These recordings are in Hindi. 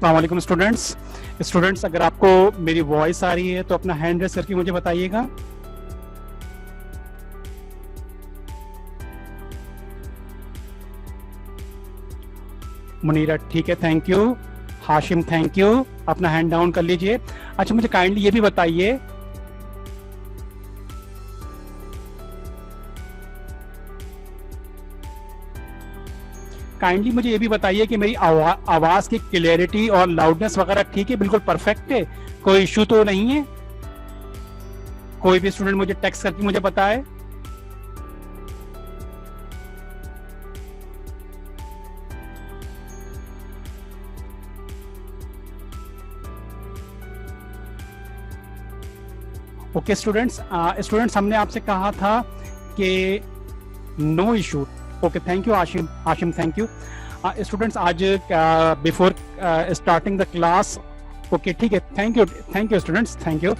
अस्सलाम वालेकुम स्टूडेंट्स, अगर आपको मेरी वॉइस आ रही है तो अपना हैंड रेस करके मुझे बताइएगा। मुनीरा ठीक है, thank you. Hashim thank you, अपना हैंड डाउन कर लीजिए। अच्छा, मुझे काइंडली ये भी बताइए कि मेरी आवाज की क्लियरिटी और लाउडनेस वगैरह ठीक है, बिल्कुल परफेक्ट है, कोई इश्यू तो नहीं है? कोई भी स्टूडेंट मुझे टेक्स्ट करके मुझे बताए। ओके स्टूडेंट्स, हमने आपसे कहा था कि no issue. Okay, thank you Hashim thank you. Students, आज before starting the class, okay ठीक है, thank you students, thank you.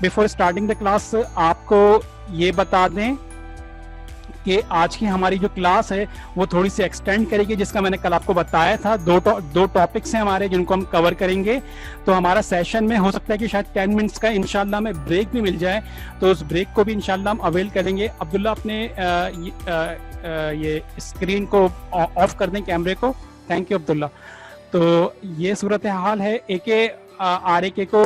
Before starting the class आपको ये बता दें कि आज की हमारी जो क्लास है वो थोड़ी सी एक्सटेंड करेगी, जिसका मैंने कल आपको बताया था। दो टॉपिक्स हैं हमारे जिनको हम कवर करेंगे। तो हमारा सेशन में हो सकता है कि शायद 10 मिनट्स का इंशाल्लाह में ब्रेक भी मिल जाए, तो उस ब्रेक को भी इंशाल्लाह हम अवेल करेंगे। अब्दुल्ला, अपने ये स्क्रीन को ऑफ कर दें, कैमरे को। Thank you Abdullah. तो ये सूरत हाल है, ARK को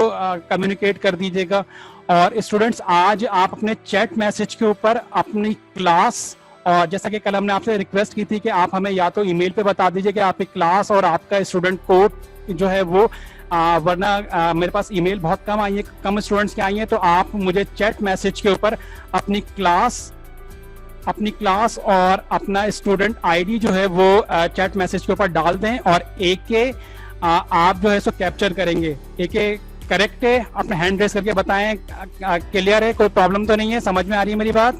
कम्युनिकेट कर दीजिएगा। और स्टूडेंट्स, आज आप अपने चैट मैसेज के ऊपर अपनी क्लास, और जैसा कि कल हमने आपसे रिक्वेस्ट की थी कि आप हमें या तो ईमेल पे बता दीजिए कि आपकी क्लास और आपका स्टूडेंट कोड जो है वो, वरना मेरे पास ईमेल बहुत कम स्टूडेंट्स की आई हैं, तो आप मुझे चैट मैसेज के ऊपर अपनी क्लास और अपना स्टूडेंट आईडी जो है वो चैट मैसेज के ऊपर डाल दें, और आप जो है सो कैप्चर करेंगे। करेक्ट है? अपने हैंड रेस करके बताएं, क्लियर है, कोई प्रॉब्लम तो नहीं है, समझ में आ रही है मेरी बात?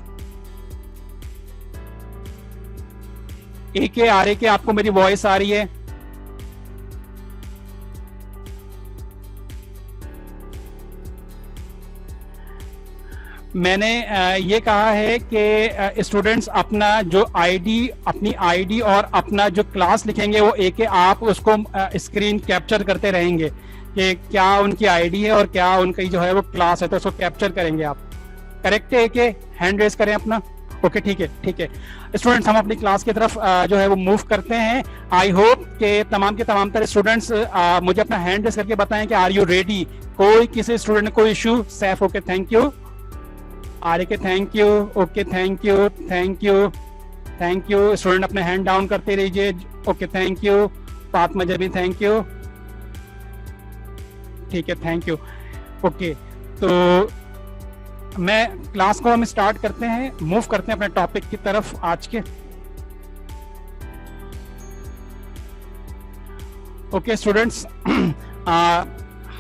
RK, आपको मेरी वॉइस आ रही है? मैंने ये कहा है कि स्टूडेंट्स अपनी आईडी और अपना जो क्लास लिखेंगे वो आप उसको स्क्रीन कैप्चर करते रहेंगे कि क्या उनकी आईडी है और क्या उनकी जो है वो क्लास है, तो उसको कैप्चर करेंगे आप। करेक्ट है? हैंड रेस करें अपना। ओके, ठीक है स्टूडेंट्स, हम अपनी क्लास की तरफ जो है वो मूव करते हैं। आई होप कि तमाम के तमाम तरह स्टूडेंट्स मुझे अपना हैंड रेस करके बताएं कि आर यू रेडी। किसी स्टूडेंट ने कोई issue? Saif, okay thank you. RK thank you. Okay, thank you. Student अपने हैंड डाउन करते रहिए। Okay, thank you. फातिमा जबी, थैंक यू। ठीक है, थैंक यू। ओके, तो मैं क्लास को हम स्टार्ट करते हैं, मूव करते हैं अपने टॉपिक की तरफ आज के। ओके स्टूडेंट्स, हाँ,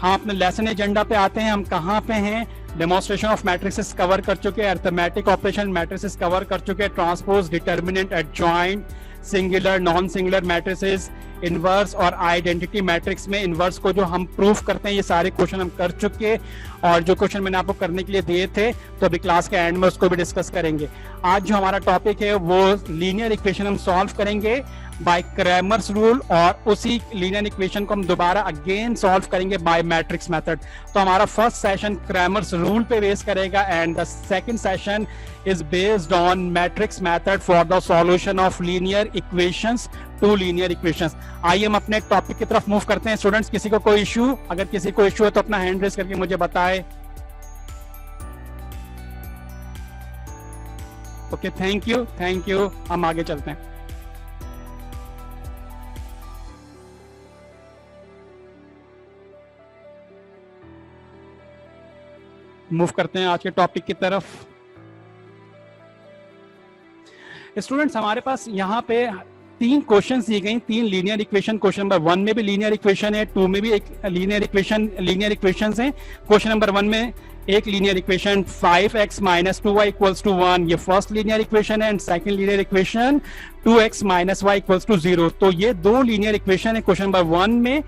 अपने लेसन एजेंडा पे आते हैं। हम कहाँ पे हैं? डेमोन्स्ट्रेशन ऑफ मैट्रिसेस कवर कर चुके हैं, अरिथमेटिक ऑपरेशन मैट्रिसेस कवर कर चुके हैं, transpose, determinant, adjoint, singular, non singular matrices, inverse और आइडेंटिटी मैट्रिक्स में इनवर्स को जो हम प्रूफ करते हैं, ये सारे क्वेश्चन हम कर चुके। और जो क्वेश्चन मैंने आपको करने के लिए दिए थे, तो अभी क्लास के एंड में उसको भी डिस्कस करेंगे। आज जो हमारा टॉपिक है वो लीनियर इक्वेशन हम सॉल्व करेंगे बाय क्रैमर्स रूल, और उसी लीनियर इक्वेशन को हम दोबारा अगेन सॉल्व करेंगे बाय मैट्रिक्स मेथड। तो हमारा फर्स्ट सेशन क्रैमर्स रूल पे बेस करेगा, and the second session is based on matrix method for the solution of linear equations to linear equations। आइए हम अपने टॉपिक की तरफ मूव करते हैं। स्टूडेंट्स, किसी को कोई इशू? अगर किसी को इशू है तो अपना हैंड रेस करके मुझे बताए। Okay, thank you. हम आगे चलते हैं। मूव करते हैं आज के टॉपिक की तरफ। स्टूडेंट्स, हमारे पास यहाँ पे 3 क्वेश्चंस दी गई, 3 लीनियर इक्वेशन। क्वेश्चन नंबर 1 में भी लीनियर इक्वेशन है, 2 में भी एक लीनियर इक्वेशंस हैं। क्वेश्चन नंबर 1 में एक लीनियर इक्वेशन 5x - 2y = 1, ये फर्स्ट लीनियर इक्वेशन है, and second linear equation 2x - y = 0। तो ये 2 लीनियर इक्वेशन है क्वेश्चन नंबर 1 में।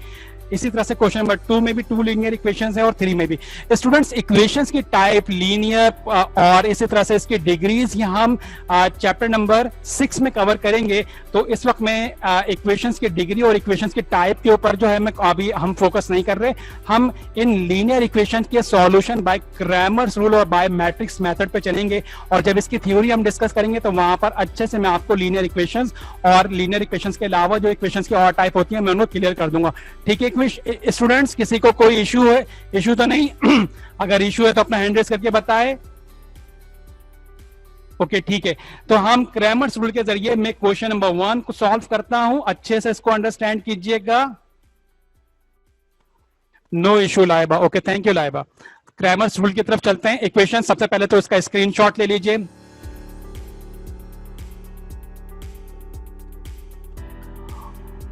इसी तरह से क्वेश्चन नंबर 2 में भी 2 लीनियर इक्वेशंस है और 3 में भी। स्टूडेंट्स इक्वेशंस की टाइप, लीनियर और इसी तरह से इसकी डिग्रीज ये हम चैप्टर नंबर 6 में कवर करेंगे। तो इस वक्त मैं इक्वेशंस की डिग्री और इक्वेशंस की टाइप के ऊपर जो है मैं अभी हम फोकस नहीं कर रहे। हम इन लीनियर इक्वेशंस के सॉल्यूशन बाय क्रैमर्स रूल और बाय मैट्रिक्स मेथड पे चलेंगे, और जब इसकी थ्योरी हम डिस्कस करेंगे तो वहां पर अच्छे से मैं आपको लीनियर इक्वेशंस और लीनियर इक्वेशंस के अलावा जो इक्वेशंस की और टाइप होती है मैं उनको क्लियर कर दूंगा। ठीक है स्टूडेंट्स, किसी को कोई इशू है? इशू तो नहीं अगर इशू है तो अपना हैंड रेज करके बताए। ओके ठीक है, तो हम क्रैमर्स रूल के जरिए मैं क्वेश्चन नंबर 1 को सॉल्व करता हूं, अच्छे से इसको अंडरस्टैंड कीजिएगा। No issue Laiba, okay thank you Laiba. Cramer's rule की तरफ चलते हैं। इक्वेशन सबसे पहले तो इसका स्क्रीनशॉट ले लीजिए।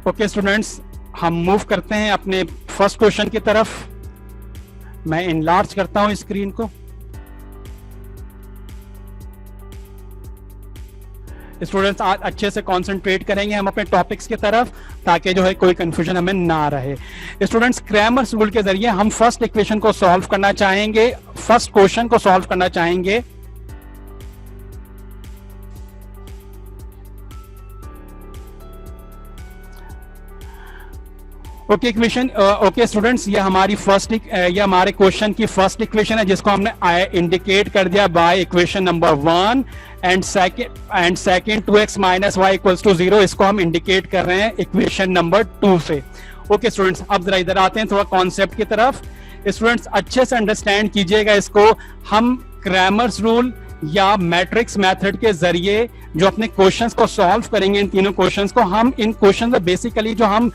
ओके स्टूडेंट्स, हम मूव करते हैं अपने फर्स्ट क्वेश्चन की तरफ। मैं इनलार्ज करता हूं स्क्रीन को। स्टूडेंट्स आज अच्छे से कंसंट्रेट करेंगे हम अपने टॉपिक्स की तरफ, ताकि जो है कोई कंफ्यूजन हमें ना रहे। स्टूडेंट्स क्रैमर्स रूल के जरिए हम फर्स्ट इक्वेशन को सॉल्व करना चाहेंगे, फर्स्ट क्वेश्चन को सॉल्व करना चाहेंगे। ओके इक्वेशन, ओके स्टूडेंट्स, ये हमारी ये हमारे क्वेश्चन की फर्स्ट इक्वेशन है, जिसको हमने इंडिकेट कर दिया by equation number 1 and second 2x minus y equals to 0। इसको हम इंडिकेट कर रहे हैं इक्वेशन नंबर 2 से। ओके स्टूडेंट्स, अब जरा इधर आते हैं थोड़ा कॉन्सेप्ट की तरफ। स्टूडेंट्स अच्छे से अंडरस्टैंड कीजिएगा इसको। हम क्रैमर्स रूल या मैट्रिक्स मेथड के जरिए जो अपने क्वेश्चंस को सॉल्व करेंगे, इन तीनों क्वेश्चंस को, हम इन क्वेश्चंस में बेसिकली जो हम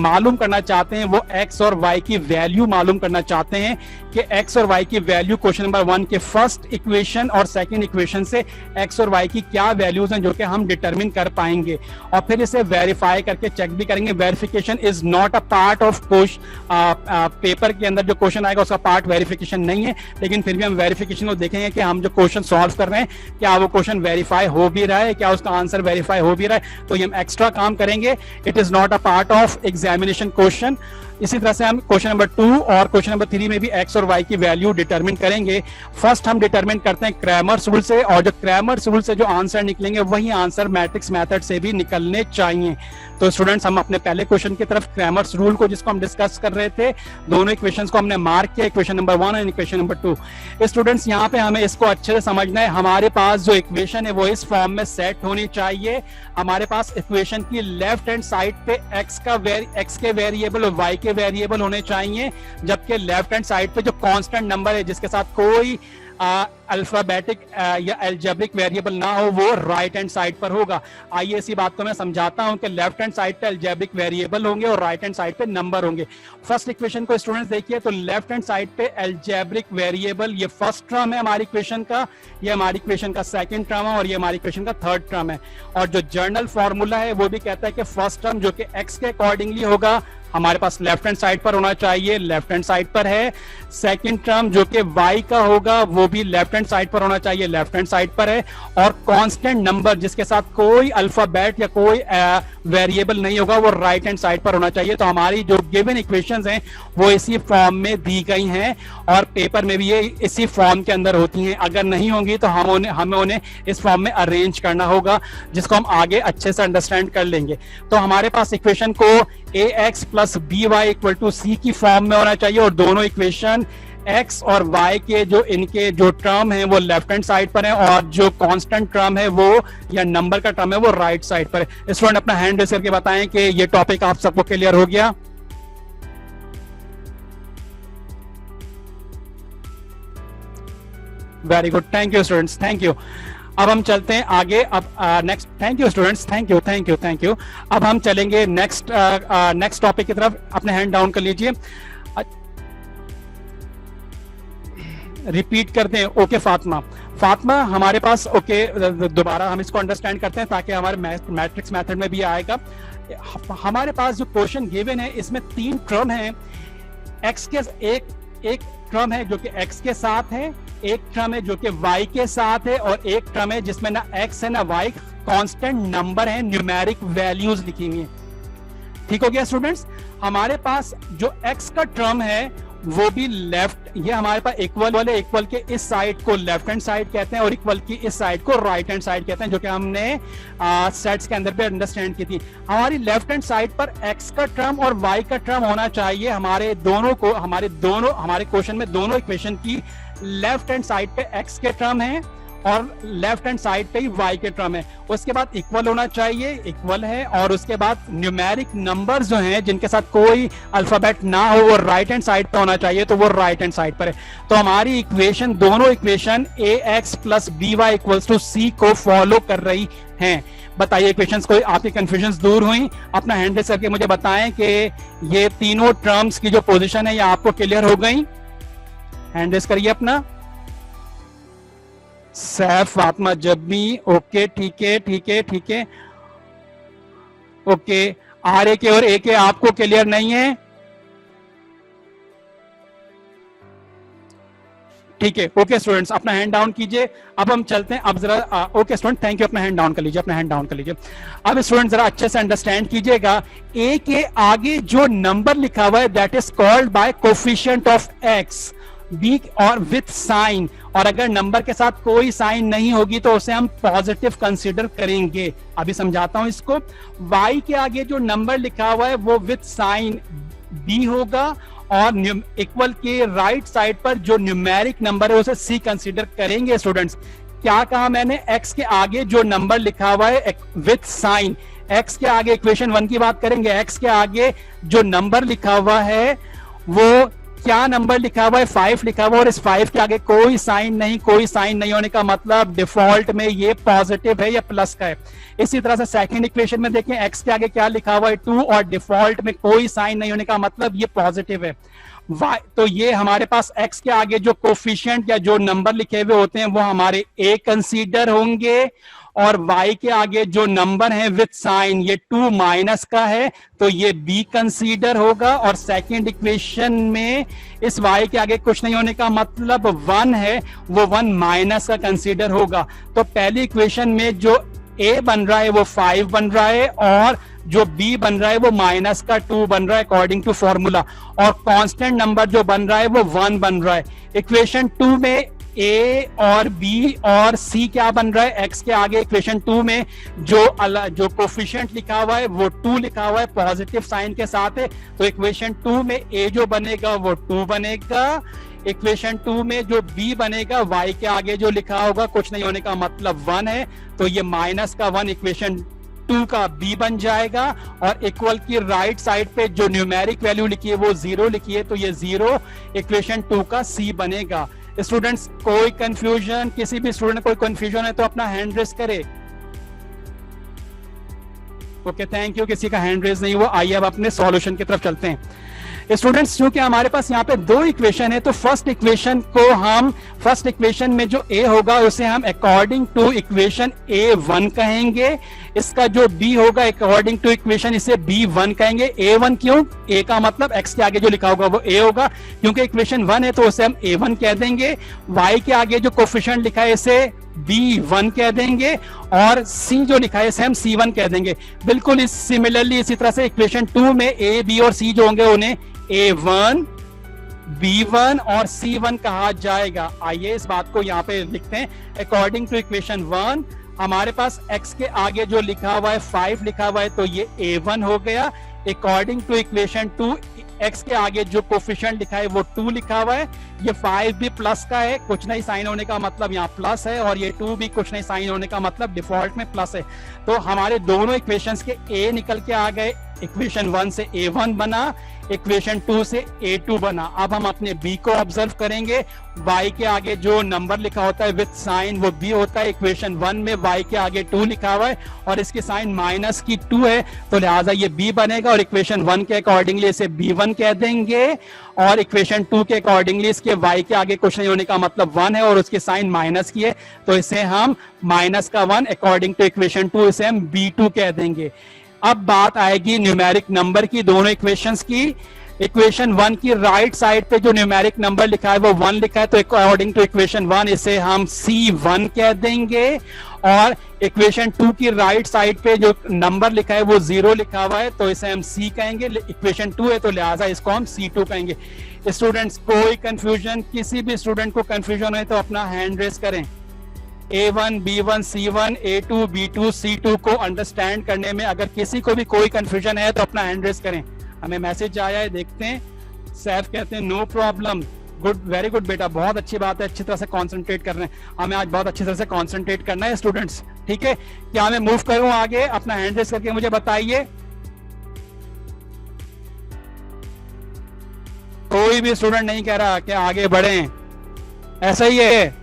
मालूम करना चाहते हैं वो x और y की वैल्यू मालूम करना चाहते हैं कि x और y की वैल्यू क्वेश्चन नंबर 1 के फर्स्ट इक्वेशन और सेकंड इक्वेशन से x और y की क्या वैल्यूज हैं जो कि हम डिटरमिन कर पाएंगे, और फिर इसे वेरीफाई करके चेक भी करेंगे। Verification is not a part of paper के अंदर जो क्वेश्चन आएगा उसका पार्ट वेरिफिकेशन नहीं है, लेकिन फिर भी हम वेरिफिकेशन को देखेंगे कि हम जो क्वेश्चन सॉल्व कर रहे हैं क्या वो क्वेश्चन वेरीफाई हो भी रहा है, क्या उसका आंसर वेरीफाई हो भी रहा है, तो ये हम एक्स्ट्रा काम करेंगे। It is not a part of examination question. इसी तरह से हम क्वेश्चन नंबर 2 और क्वेश्चन नंबर 3 में भी x और y की वैल्यू डिटरमिन करेंगे। फर्स्ट हम डिटरमिन करते हैं क्रैमर्स रूल से, और जो क्रैमर्स रूल से जो आंसर निकलेंगे वही आंसर मैट्रिक्स मेथड से भी निकलने चाहिए। तो स्टूडेंट्स हम अपने पहले क्वेश्चन की तरफ, क्रैमर्स रूल को जिसको हम डिस्कस कर रहे थे, दोनों इक्वेशंस को हमने मार्क किया, इक्वेशन नंबर 1 और इक्वेशन नंबर 2। स्टूडेंट्स यहाँ पे हमें इसको अच्छे से समझना है। हमारे पास जो इक्वेशन है वो इस फॉर्म में सेट होनी चाहिए। हमारे पास इक्वेशन की लेफ्ट हैंड साइड पे x के वेरिएबल और y के वेरिएबल होने चाहिए, जबकि लेफ्ट हैंड साइड पे जो कांस्टेंट नंबर है जिसके साथ कोई अल्फाबेटिक या एल्जेब्रिक वेरिएबल ना हो वो राइट हैंड साइड पर होगा। आइए इसी बात को मैं समझाता हूं कि लेफ्ट हैंड साइड पे एल्जेब्रिक वेरिएबल होंगे और राइट हैंड साइड पे नंबर होंगे। फर्स्ट इक्वेशन को स्टूडेंट्स देखिए, तो लेफ्ट हैंड साइड पे एल्जेब्रिक वेरिएबल, ये फर्स्ट टर्म है हमारी इक्वेशन का, ये हमारी इक्वेशन का सेकंड टर्म है और ये हमारी इक्वेशन का थर्ड टर्म है। और जो जर्नल फॉर्मूला है वो भी कहता है कि फर्स्ट टर्म जो कि x के अकॉर्डिंगली होगा हमारे पास लेफ्ट हैंड साइड पर होना चाहिए, लेफ्ट हैंड साइड पर है। सेकंड टर्म जो कि y का होगा वो भी लेफ्ट हैंड साइड पर होना चाहिए, लेफ्ट हैंड साइड पर है। और कांस्टेंट नंबर जिसके साथ कोई अल्फाबेट या कोई वेरिएबल नहीं होगा वो राइट हैंड साइड पर होना चाहिए। तो हमारी जो गिवन इक्वेशंस हैं वो इसी फॉर्म में दी गई हैं और पेपर में भी ये इसी फॉर्म के अंदर होती हैं। अगर नहीं होंगी तो हमें उन्हें इस फॉर्म में अरेंज करना होगा, जिसको हम आगे अच्छे से अंडरस्टैंड कर लेंगे। तो हमारे पास इक्वेशन को ax plus by equal to c की फॉर्म में होना चाहिए, और दोनों इक्वेशन x और y के इनके जो टर्म है वो लेफ्ट हैंड साइड पर है और जो कांस्टेंट टर्म है वो या नंबर का टर्म है वो राइट साइड पर है। स्टूडेंट अपना हैंड रेज करके बताएं कि ये टॉपिक आप सबको क्लियर हो गया। Very good, thank you students, thank you. अब हम चलते हैं आगे। अब next, thank you students, thank you. अब हम चलेंगे नेक्स्ट टॉपिक की तरफ। अपने हैंड डाउन कर लीजिए, रिपीट करते हैं। ओके फातिमा हमारे पास, ओके दोबारा हम इसको अंडरस्टैंड करते हैं ताकि हमारे मैट्रिक्स मेथड में भी आएगा। हमारे पास जो क्वेश्चन गिवन है इसमें 3 टर्म है। एक्स के एक टर्म है जो कि x के साथ है, एक टर्म है जो कि y के साथ है, और एक टर्म है जिसमें ना x है ना y, कांस्टेंट नंबर है, न्यूमेरिक वैल्यूज लिखी हुई है। ठीक हो गया स्टूडेंट्स। हमारे पास जो x का टर्म है वो भी लेफ्ट, ये हमारे पास इक्वल वाले, इक्वल के इस साइड को लेफ्ट हैंड साइड कहते हैं और इक्वल की इस साइड को राइट हैंड साइड कहते हैं, जो कि हमने सेट्स के अंदर पे अंडरस्टैंड की थी। हमारी लेफ्ट हैंड साइड पर x का टर्म और y का टर्म होना चाहिए। हमारे क्वेश्चन में दोनों इक्वेशन की लेफ्ट हैंड साइड पे x के टर्म है और लेफ्ट हैंड साइड पे ही y के टर्म है। उसके बाद इक्वल होना चाहिए, इक्वल है, और उसके बाद न्यूमेरिक नंबर्स जो हैं जिनके साथ कोई अल्फाबेट ना हो वो राइट हैंड साइड पे होना चाहिए, तो वो राइट हैंड साइड पर है। तो हमारी इक्वेशन, दोनों equation ax plus by equals to c को फॉलो कर रही हैं। बताइए इक्वेशंस, कोई आपकी कंफ्यूजन्स दूर हुई? अपना हैंड रेज करके मुझे बताएं कि ये तीनों टर्म्स की जो पोजीशन है ये आपको क्लियर हो गई। हैंड रेज करिए अपना। सैफ, फातिमा, जब्बी, ओके, ठीक है, ठीक है, ठीक है, ओके। आर ए के और ए के आपको क्लियर नहीं है? ठीक है, ओके स्टूडेंट्स, अपना हैंड डाउन कीजिए। अब हम चलते हैं, अब जरा ओके स्टूडेंट, थैंक यू, अपना हैंड डाउन कर लीजिए, अपना हैंड डाउन कर लीजिए। अब स्टूडेंट जरा अच्छे से अंडरस्टैंड कीजिएगा, ए के आगे जो नंबर लिखा हुआ है that is called by coefficient of x, b और विथ साइन, और अगर नंबर के साथ कोई साइन नहीं होगी तो उसे हम पॉजिटिव कंसीडर करेंगे। अभी समझाता हूं इसको। y के आगे जो नंबर लिखा हुआ है वो विथ साइन b होगा, और इक्वल के राइट साइड पर जो न्यूमेरिक नंबर है उसे c कंसीडर करेंगे। स्टूडेंट्स, क्या कहा मैंने? x के आगे जो नंबर लिखा हुआ है विथ साइन, x के आगे इक्वेशन 1 की बात करेंगे, x के आगे जो नंबर लिखा हुआ है वो क्या नंबर लिखा हुआ है? 5 लिखा हुआ है, और इस 5 के आगे कोई साइन नहीं, कोई साइन नहीं होने का मतलब डिफॉल्ट में ये पॉजिटिव है या प्लस का है। इसी तरह से सेकंड इक्वेशन में देखें, x के आगे क्या लिखा हुआ है? 2, और डिफॉल्ट में कोई साइन नहीं होने का मतलब ये पॉजिटिव है। तो ये हमारे पास x के आगे जो कोफिशिएंट या जो नंबर लिखे हुए होते हैं वो हमारे a कंसीडर होंगे, और y के आगे जो नंबर है विथ साइन, ये 2 माइनस का है तो ये b कंसीडर होगा। और सेकंड इक्वेशन में इस y के आगे कुछ नहीं होने का मतलब 1 है, वो 1 माइनस का कंसीडर होगा। तो पहली इक्वेशन में जो a बन रहा है वो 5 बन रहा है, और जो b बन रहा है वो माइनस का 2 बन रहा है अकॉर्डिंग टू फॉर्मूला, और कांस्टेंट नंबर जो बन रहा है वो 1 बन रहा है। इक्वेशन 2 में a और b और c क्या बन रहा है? x के आगे इक्वेशन 2 में जो कोफिशिएंट लिखा हुआ है वो 2 लिखा हुआ है, पॉजिटिव साइन के साथ है, तो इक्वेशन 2 में a जो बनेगा वो 2 बनेगा। इक्वेशन 2 में जो b बनेगा, y के आगे जो लिखा होगा कुछ नहीं होने का मतलब 1 है, तो ये माइनस का 1 इक्वेशन 2 का b बन जाएगा। और इक्वल की राइट साइड पे जो न्यूमेरिक वैल्यू लिखी है वो 0 लिखी है, तो ये 0 इक्वेशन 2 का c बनेगा। स्टूडेंट्स, कोई कंफ्यूजन? किसी भी स्टूडेंट कोई कंफ्यूजन है तो अपना हैंड रेज करे। Okay, thank you. किसी का हैंड रेज नहीं हुआ। आइए अब अपने सॉल्यूशन की तरफ चलते हैं। स्टूडेंट्स, क्योंकि हमारे पास यहाँ पे 2 इक्वेशन है तो फर्स्ट इक्वेशन में जो a होगा उसे हम अकॉर्डिंग टू इक्वेशन a1 कहेंगे। इसका जो b होगा अकॉर्डिंग टू इक्वेशन इसे b1 कहेंगे। a1 क्यों? a का मतलब x के आगे जो लिखा होगा वो a होगा, क्योंकि इक्वेशन 1 है तो उसे हम a1 कह देंगे। y के आगे जो कोफिशिएंट लिखा है इसे b1 कह देंगे, और c जो लिखा है इसे हम c1 कह देंगे। बिल्कुल सिमिलरली इसी तरह से इक्वेशन 2 में a, b और c जो होंगे उन्हें a1, b1 और c1 कहा जाएगा। आइए इस बात को यहाँ पे लिखते हैं। अकॉर्डिंग टू इक्वेशन 1 हमारे पास x के आगे जो लिखा हुआ है 5 लिखा हुआ है तो ये a1 हो गया। अकॉर्डिंग टू इक्वेशन 2 x के आगे जो कोफिशिएंट लिखा है वो 2 लिखा हुआ है, ये 5 भी प्लस का है, कुछ नहीं साइन होने का मतलब यहाँ प्लस है, और ये 2 भी कुछ नहीं साइन होने का मतलब डिफॉल्ट में प्लस है। तो हमारे दोनों इक्वेशंस के a निकल के आ गए। इक्वेशन 1 से a1 बना, इक्वेशन 2 से a2 बना। अब हम अपने b को ऑब्जर्व करेंगे। y के आगे जो नंबर लिखा होता है विथ साइन वो b होता है। इक्वेशन 1 में y के आगे 2 लिखा हुआ है और इसकी साइन माइनस की 2 है, तो लिहाजा ये b बनेगा, और इक्वेशन 1 के अकॉर्डिंगली इसे b1 कह देंगे, और इक्वेशन 2 के अकॉर्डिंगली इसके y के आगे कुछ नहीं होने का मतलब 1 है और उसकी साइन माइनस की है, तो इसे हम माइनस का 1 अकॉर्डिंग टू इक्वेशन 2 इसे हम b2 कह देंगे। अब बात आएगी न्यूमेरिक नंबर की, दोनों इक्वेशंस की। इक्वेशन 1 की राइट साइड पे जो न्यूमेरिक नंबर लिखा है वो 1 लिखा है, तो अकॉर्डिंग टू इक्वेशन 1 इसे हम C1 कह देंगे, और इक्वेशन 2 की राइट साइड पे जो नंबर लिखा है वो 0 लिखा हुआ है, तो इसे हम C कहेंगे। इक्वेशन 2 है तो लिहाजा इसको हम C2 कहेंगे। स्टूडेंट्स कोई कंफ्यूजन, किसी भी स्टूडेंट को कंफ्यूजन है तो अपना हैंड रेस करें। A1, B1, C1, A2, B2, C2 को अंडरस्टैंड करने में अगर किसी को भी कोई कंफ्यूजन है तो अपना हैंड रेस करें। हमें मैसेज आया है, देखते हैं। सैफ कहते हैं no problem, good, very good बेटा, बहुत अच्छी बात है, अच्छी तरह से कंसंट्रेट कर रहे हैं। हमें आज बहुत अच्छी तरह से कंसंट्रेट करना है स्टूडेंट्स, ठीक है। क्या मैं मूव करूं आगे? अपना हैंड रेस करके मुझे बताइए। कोई भी स्टूडेंट नहीं कह रहा कि आगे बढ़ें, ऐसा ही है।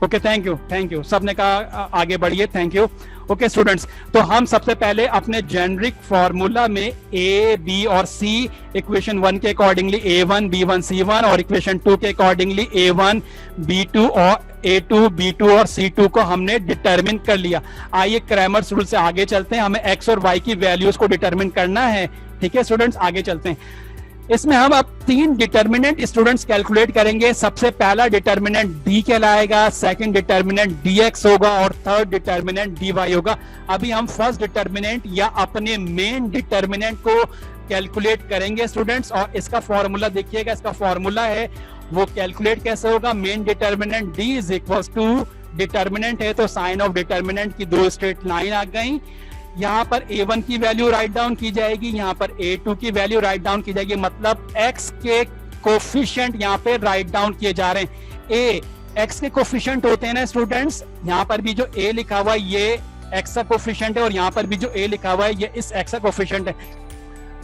ओके, थैंक यू, सबने कहा आगे बढ़िए, थैंक यू। ओके स्टूडेंट्स, तो हम सबसे पहले अपने जेनरिक फॉर्मूला में A, B और C इक्वेशन 1 के अकॉर्डिंगली A1, B1, C1 और इक्वेशन 2 के अकॉर्डिंगली A1, B2 और A2, B2 और C2 को हमने डिटरमिन कर लिया। आइए क्रैमर्स रूल से आगे चलते हैं। हमें X और Y की वैल्यूज को डिटरमिन करना है, ठीक है स्टूडेंट्स, आगे चलते हैं। इसमें हम अब 3 डिटर्मिनेंट स्टूडेंट्स कैलकुलेट करेंगे। सबसे पहला डिटर्मिनेंट D कहलाएगा, सेकंड डिटर्मिनेंट DX होगा और थर्ड डिटर्मिनेंट DY होगा। अभी हम फर्स्ट डिटर्मिनेंट या अपने मेन डिटर्मिनेंट को कैलकुलेट करेंगे स्टूडेंट्स, और इसका फॉर्मूला देखिएगा। इसका फॉर्मूला है वो कैलकुलेट कैसे होगा। Main determinant D is equal to, determinant है तो साइन ऑफ डिटर्मिनेंट की 2 स्ट्रेट लाइन आ गई। यहाँ पर A1 की वैल्यू राइट डाउन की जाएगी, यहाँ पर A2 की वैल्यू राइट डाउन की जाएगी, मतलब X के कोफिशिएंट यहाँ पे राइट डाउन किए जा रहे हैं। X के कोफिशिएंट होते हैं ना स्टूडेंट्स, यहाँ पर भी जो A लिखा हुआ है ये X का कोफिशिएंट है, और यहाँ पर भी जो A लिखा हुआ है ये इस X का कोफिशिएंट है।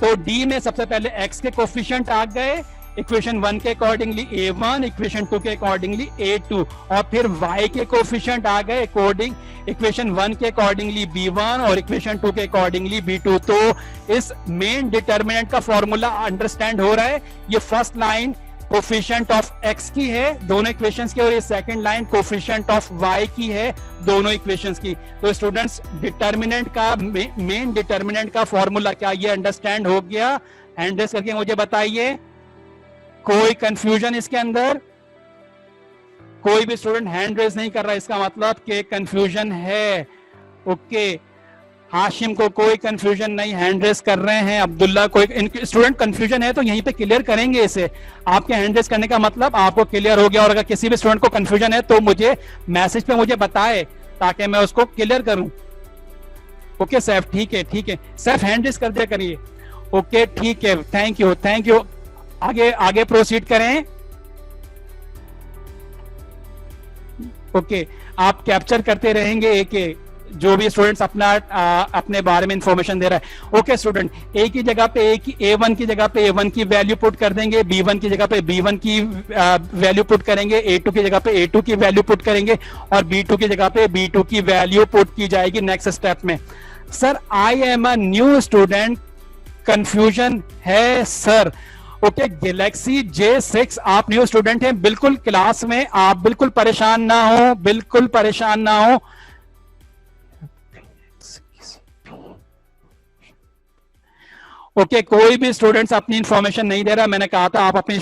तो D में सबसे पहले X के कोफिशिएंट आ गए इक्वेशन 1 के अकॉर्डिंगली A1, इक्वेशन 2 के अकॉर्डिंगली A2, और फिर Y के कोफिशिएंट आ गए अकॉर्डिंग इक्वेशन 1 के अकॉर्डिंगली B1 और इक्वेशन 2 के अकॉर्डिंगली B2। तो इस मेन डिटर्मिनेंट का फॉर्मूला अंडरस्टैंड हो रहा है। ये first line coefficient of X की है दोनों इक्वेशंस की, और ये second line coefficient of Y की है दोनों इक्वेशंस की। तो स्टूडेंट्स डिटर्मिनेंट का मेन डिटर्मिनेंट का फॉर्मूला क्या ये अंडरस्टैंड हो गया? हैंड रेस करके मुझे बताइए। कोई कंफ्यूजन इसके अंदर? कोई भी स्टूडेंट हैंड रेज नहीं कर रहा, इसका मतलब कि कंफ्यूजन है। ओके, हाशिम को कोई कंफ्यूजन नहीं, हैंड रेज कर रहे हैं। अब्दुल्ला कोई स्टूडेंट कंफ्यूजन है तो यहीं पे क्लियर करेंगे इसे। आपके हैंड रेज करने का मतलब आपको क्लियर हो गया, और अगर किसी भी स्टूडेंट को कंफ्यूजन है तो मुझे मैसेज पे मुझे बताए ताकि मैं उसको क्लियर करूं। ओके सैफ, ठीक है सैफ, हैंड रेज कर दिया करिए। ओके ठीक है, थैंक यू। आगे प्रोसीड करें। ओके, आप कैप्चर करते रहेंगे एक जो भी स्टूडेंट्स अपने बारे में इंफॉर्मेशन दे रहा है। ओके स्टूडेंट, A की जगह पे A1 की जगह पे A1 की वैल्यू पुट कर देंगे, B1 की जगह पे B1 की वैल्यू पुट करेंगे, A2 की जगह पे A2 की वैल्यू पुट करेंगे, और B2 की जगह पे B2 की वैल्यू पुट की जाएगी नेक्स्ट स्टेप में। Sir I am a new student, confusion है सर। ओके, गैलेक्सी J6 आप न्यू स्टूडेंट हैं, बिल्कुल क्लास में आप बिल्कुल परेशान ना हो। ओके, कोई भी स्टूडेंट्स अपनी इंफॉर्मेशन नहीं दे रहा। मैंने कहा था आप अपनी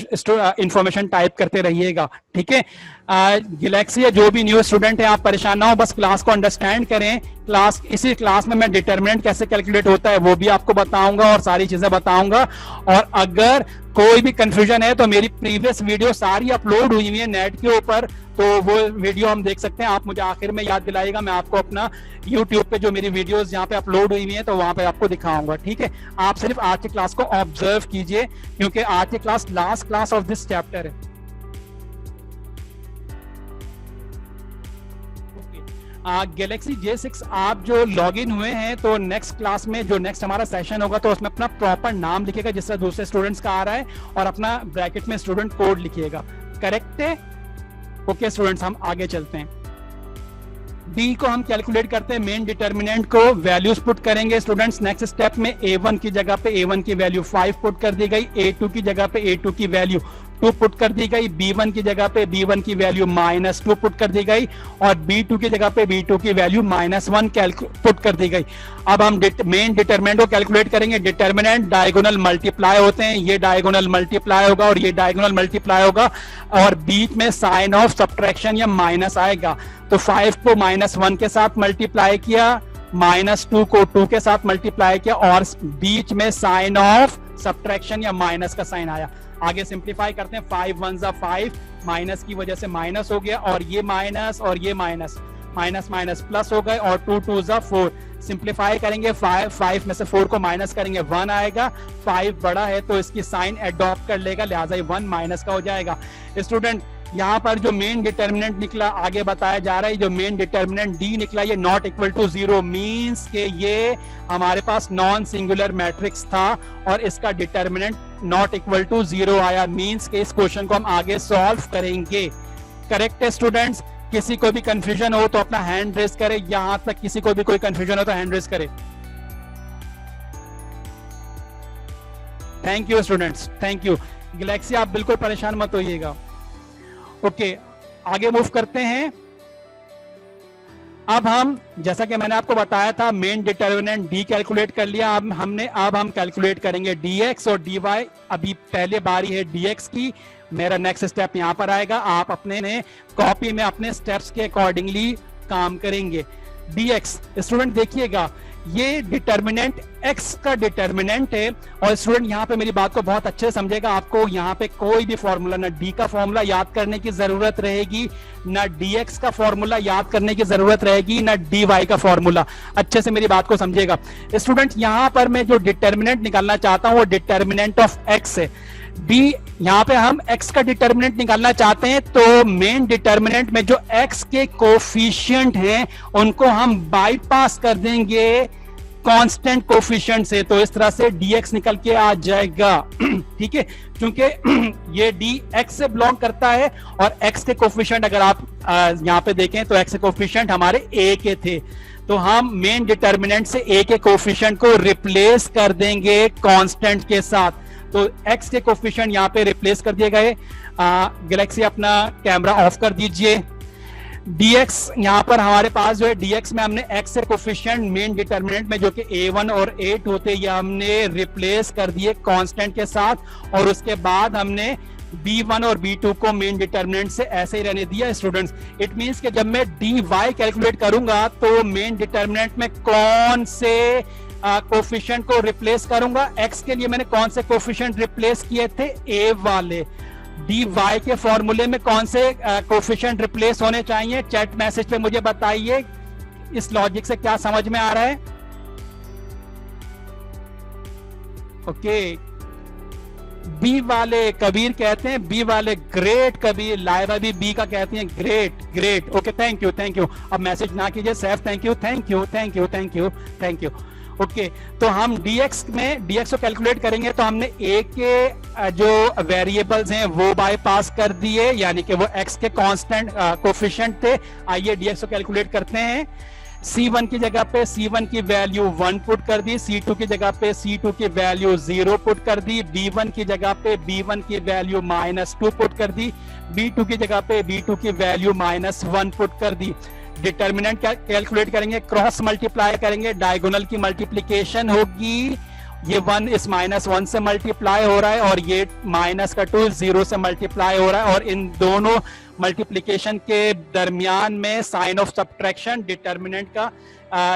इंफॉर्मेशन टाइप करते रहिएगा, ठीक है। गैलेक्सी जो भी न्यू स्टूडेंट है आप परेशान ना हो, बस क्लास को अंडरस्टैंड करें। इसी क्लास में मैं डिटरमिनेंट कैसे कैलकुलेट होता है वो भी आपको बताऊंगा और सारी चीजें बताऊंगा। और अगर कोई भी कंफ्यूजन है तो मेरी प्रीवियस वीडियो सारी अपलोड हुई है नेट के ऊपर, तो वो वीडियो हम देख सकते हैं। आप मुझे आखिर में याद दिलाइएगा, मैं आपको अपना YouTube पे जो मेरी वीडियोस यहाँ पे अपलोड हुई है तो वहां पे आपको दिखाऊंगा, ठीक है। आप सिर्फ आज की क्लास को ऑब्जर्व कीजिए क्योंकि आज की class last class of this chapter है। गैलेक्सी J6 आप जो लॉग इन हुए हैं तो नेक्स्ट क्लास में जो नेक्स्ट हमारा सेशन होगा तो उसमें अपना प्रॉपर नाम लिखिएगा जिस तरह दूसरे स्टूडेंट्स का आ रहा है, और अपना ब्रैकेट में स्टूडेंट कोड लिखिएगा। करेक्ट है? ओके स्टूडेंट्स, हम आगे चलते हैं। डी को हम कैलकुलेट करते हैं, मेन डिटर्मिनेंट को वैल्यूज पुट करेंगे स्टूडेंट्स। नेक्स्ट स्टेप में A1 की जगह पे A1 की वैल्यू 5 पुट कर दी गई, A2 की जगह पे A2 की वैल्यू 2 पुट कर दी गई, b1 की जगह पे b1 की वैल्यू -2 पुट कर दी गई और b2 की जगह पे b2 की वैल्यू -1 पुट कर दी गई। अब हम मेन डिटरमिनेंट को कैलकुलेट करेंगे। डिटरमिनेंट डायगोनल मल्टीप्लाई होते हैं, ये डायगोनल मल्टीप्लाई होगा और ये डायगोनल मल्टीप्लाई होगा और बीच में साइन ऑफ सब्ट्रैक्शन या माइनस आएगा। तो 5 को -1 के साथ मल्टीप्लाई किया, -2 को 2 के साथ मल्टीप्लाई किया और बीच में साइन ऑफ सब्ट्रैक्शन या माइनस का साइन आया। आगे सिंप्लीफाई करते हैं, 5 1 जा 5, माइनस की वजह से माइनस हो गया और ये माइनस और ये माइनस, माइनस माइनस प्लस हो गए और 2 2 जा 4। सिंप्लीफाई करेंगे, 5 में से 4 को माइनस करेंगे 1 आएगा। 5 बड़ा है तो इसकी साइन एडॉप्ट कर लेगा, लिहाजा 1 माइनस का हो जाएगा। स्टूडेंट यहाँ पर जो मेन डिटर्मिनेंट निकला, आगे बताया जा रहा है, जो मेन डिटर्मिनेंट डी निकला ये नॉट इक्वल टू 0 मींस के ये हमारे पास नॉन सिंगुलर मैट्रिक्स था और इसका डिटर्मिनेंट नॉट इक्वल टू 0 आया, मींस के इस क्वेश्चन को हम आगे सॉल्व करेंगे। करेक्ट है स्टूडेंट्स? किसी को भी कंफ्यूजन हो तो अपना हैंड रेज करे, यहां तक किसी को भी कोई कंफ्यूजन हो तो हैंड रेज करे। Thank you students, thank you. Galaxy आप बिल्कुल परेशान मत होइएगा। ओके, आगे मूव करते हैं। अब हम, जैसा कि मैंने आपको बताया था, मेन डिटर्मिनेंट डी कैलकुलेट कर लिया। अब हम कैलकुलेट करेंगे dx और dy। अभी पहले बारी है dx की, मेरा नेक्स्ट स्टेप यहां पर आएगा। आप अपने कॉपी में अपने स्टेप्स के अकॉर्डिंगली काम करेंगे। dx स्टूडेंट देखिएगा, ये डिटर्मिनेंट x का डिटर्मिनेंट है और स्टूडेंट यहाँ पे मेरी बात को बहुत अच्छे से समझेगा। आपको यहाँ पे कोई भी फॉर्मूला, ना d का फॉर्मूला याद करने की जरूरत रहेगी, ना dx का फॉर्मूला याद करने की जरूरत रहेगी, ना dy का फॉर्मूला। अच्छे से मेरी बात को समझिएगा स्टूडेंट। यहाँ पर मैं जो डिटर्मिनेंट निकालना चाहता हूँ वो डिटर्मिनेंट ऑफ x है। d यहाँ पे हम x का डिटर्मिनेंट निकालना चाहते हैं तो मेन डिटर्मिनेंट में जो x के कोफिशिएंट हैं उनको हम बाईपास कर देंगे कांस्टेंट कोफिशिएंट से, तो इस तरह से dx निकल के आ जाएगा। ठीक है, क्योंकि ये d x से बिलोंग करता है और x के कोफिशिएंट अगर आप यहाँ पे देखें तो x के कोफिशिएंट हमारे a के थे, तो हम मेन डिटर्मिनेंट से a के कोफिशिएंट को रिप्लेस कर देंगे कांस्टेंट के साथ। तो x के कोफिशिएंट यहाँ पे रिप्लेस कर दिए गए। गैलेक्सी अपना कैमरा ऑफ कर दीजिए। dx यहाँ पर हमारे पास जो है, dx में हमने x के कोफिशिएंट मेन डिटर्मिनेंट में जो कि a1 और a2 होते, ये हमने रिप्लेस कर दिए कांस्टेंट के साथ और उसके बाद हमने b1 और b2 को मेन डिटर्मिनेंट से ऐसे ही रहने दिया। स्टूडेंट्स, इट मींस कि जब मैं dy कैलकुलेट करूंगा तो मेन डिटर्मिनेंट में कौन से कोफिशिएंट को रिप्लेस करूंगा। x के लिए मैंने कौन से कोफिशिएंट रिप्लेस किए थे? a वाले। dy के फॉर्मूले में कौन से कोफिशिएंट रिप्लेस होने चाहिए? चैट मैसेज पे मुझे बताइए इस लॉजिक से क्या समझ में आ रहा है। ओके, बी वाले कबीर कहते हैं, बी वाले ग्रेट कबीर, लाइबा भी बी का कहती हैं great great. Okay, thank you thank you. अब मैसेज ना कीजिए Saif, thank you thank you thank you thank you thank you. Okay, तो हम dx में dx को कैलकुलेट करेंगे तो हमने a के जो वेरिएबल्स हैं वो बाईपास कर दिए, यानी कि वो x के कांस्टेंट कोफिशिएंट थे। आइए dx को कैलकुलेट करते हैं। c1 की जगह पे c1 की वैल्यू 1 पुट कर दी, c2 की जगह पे c2 की वैल्यू 0 पुट कर दी, b1 की जगह पे b1 की वैल्यू -2 पुट कर दी, b2 की जगह पे b2 की वैल्यू -1 पुट कर दी। डिटर्मिनेंट कैलकुलेट करेंगे, क्रॉस मल्टीप्लाई करेंगे, डायगोनल की मल्टीप्लिकेशन होगी। ये 1 इस -1 से मल्टीप्लाई हो रहा है और ये -2 0 से मल्टीप्लाई हो रहा है और इन दोनों मल्टीप्लिकेशन के दरमियान में साइन ऑफ सब्ट्रैक्शन, डिटर्मिनेंट का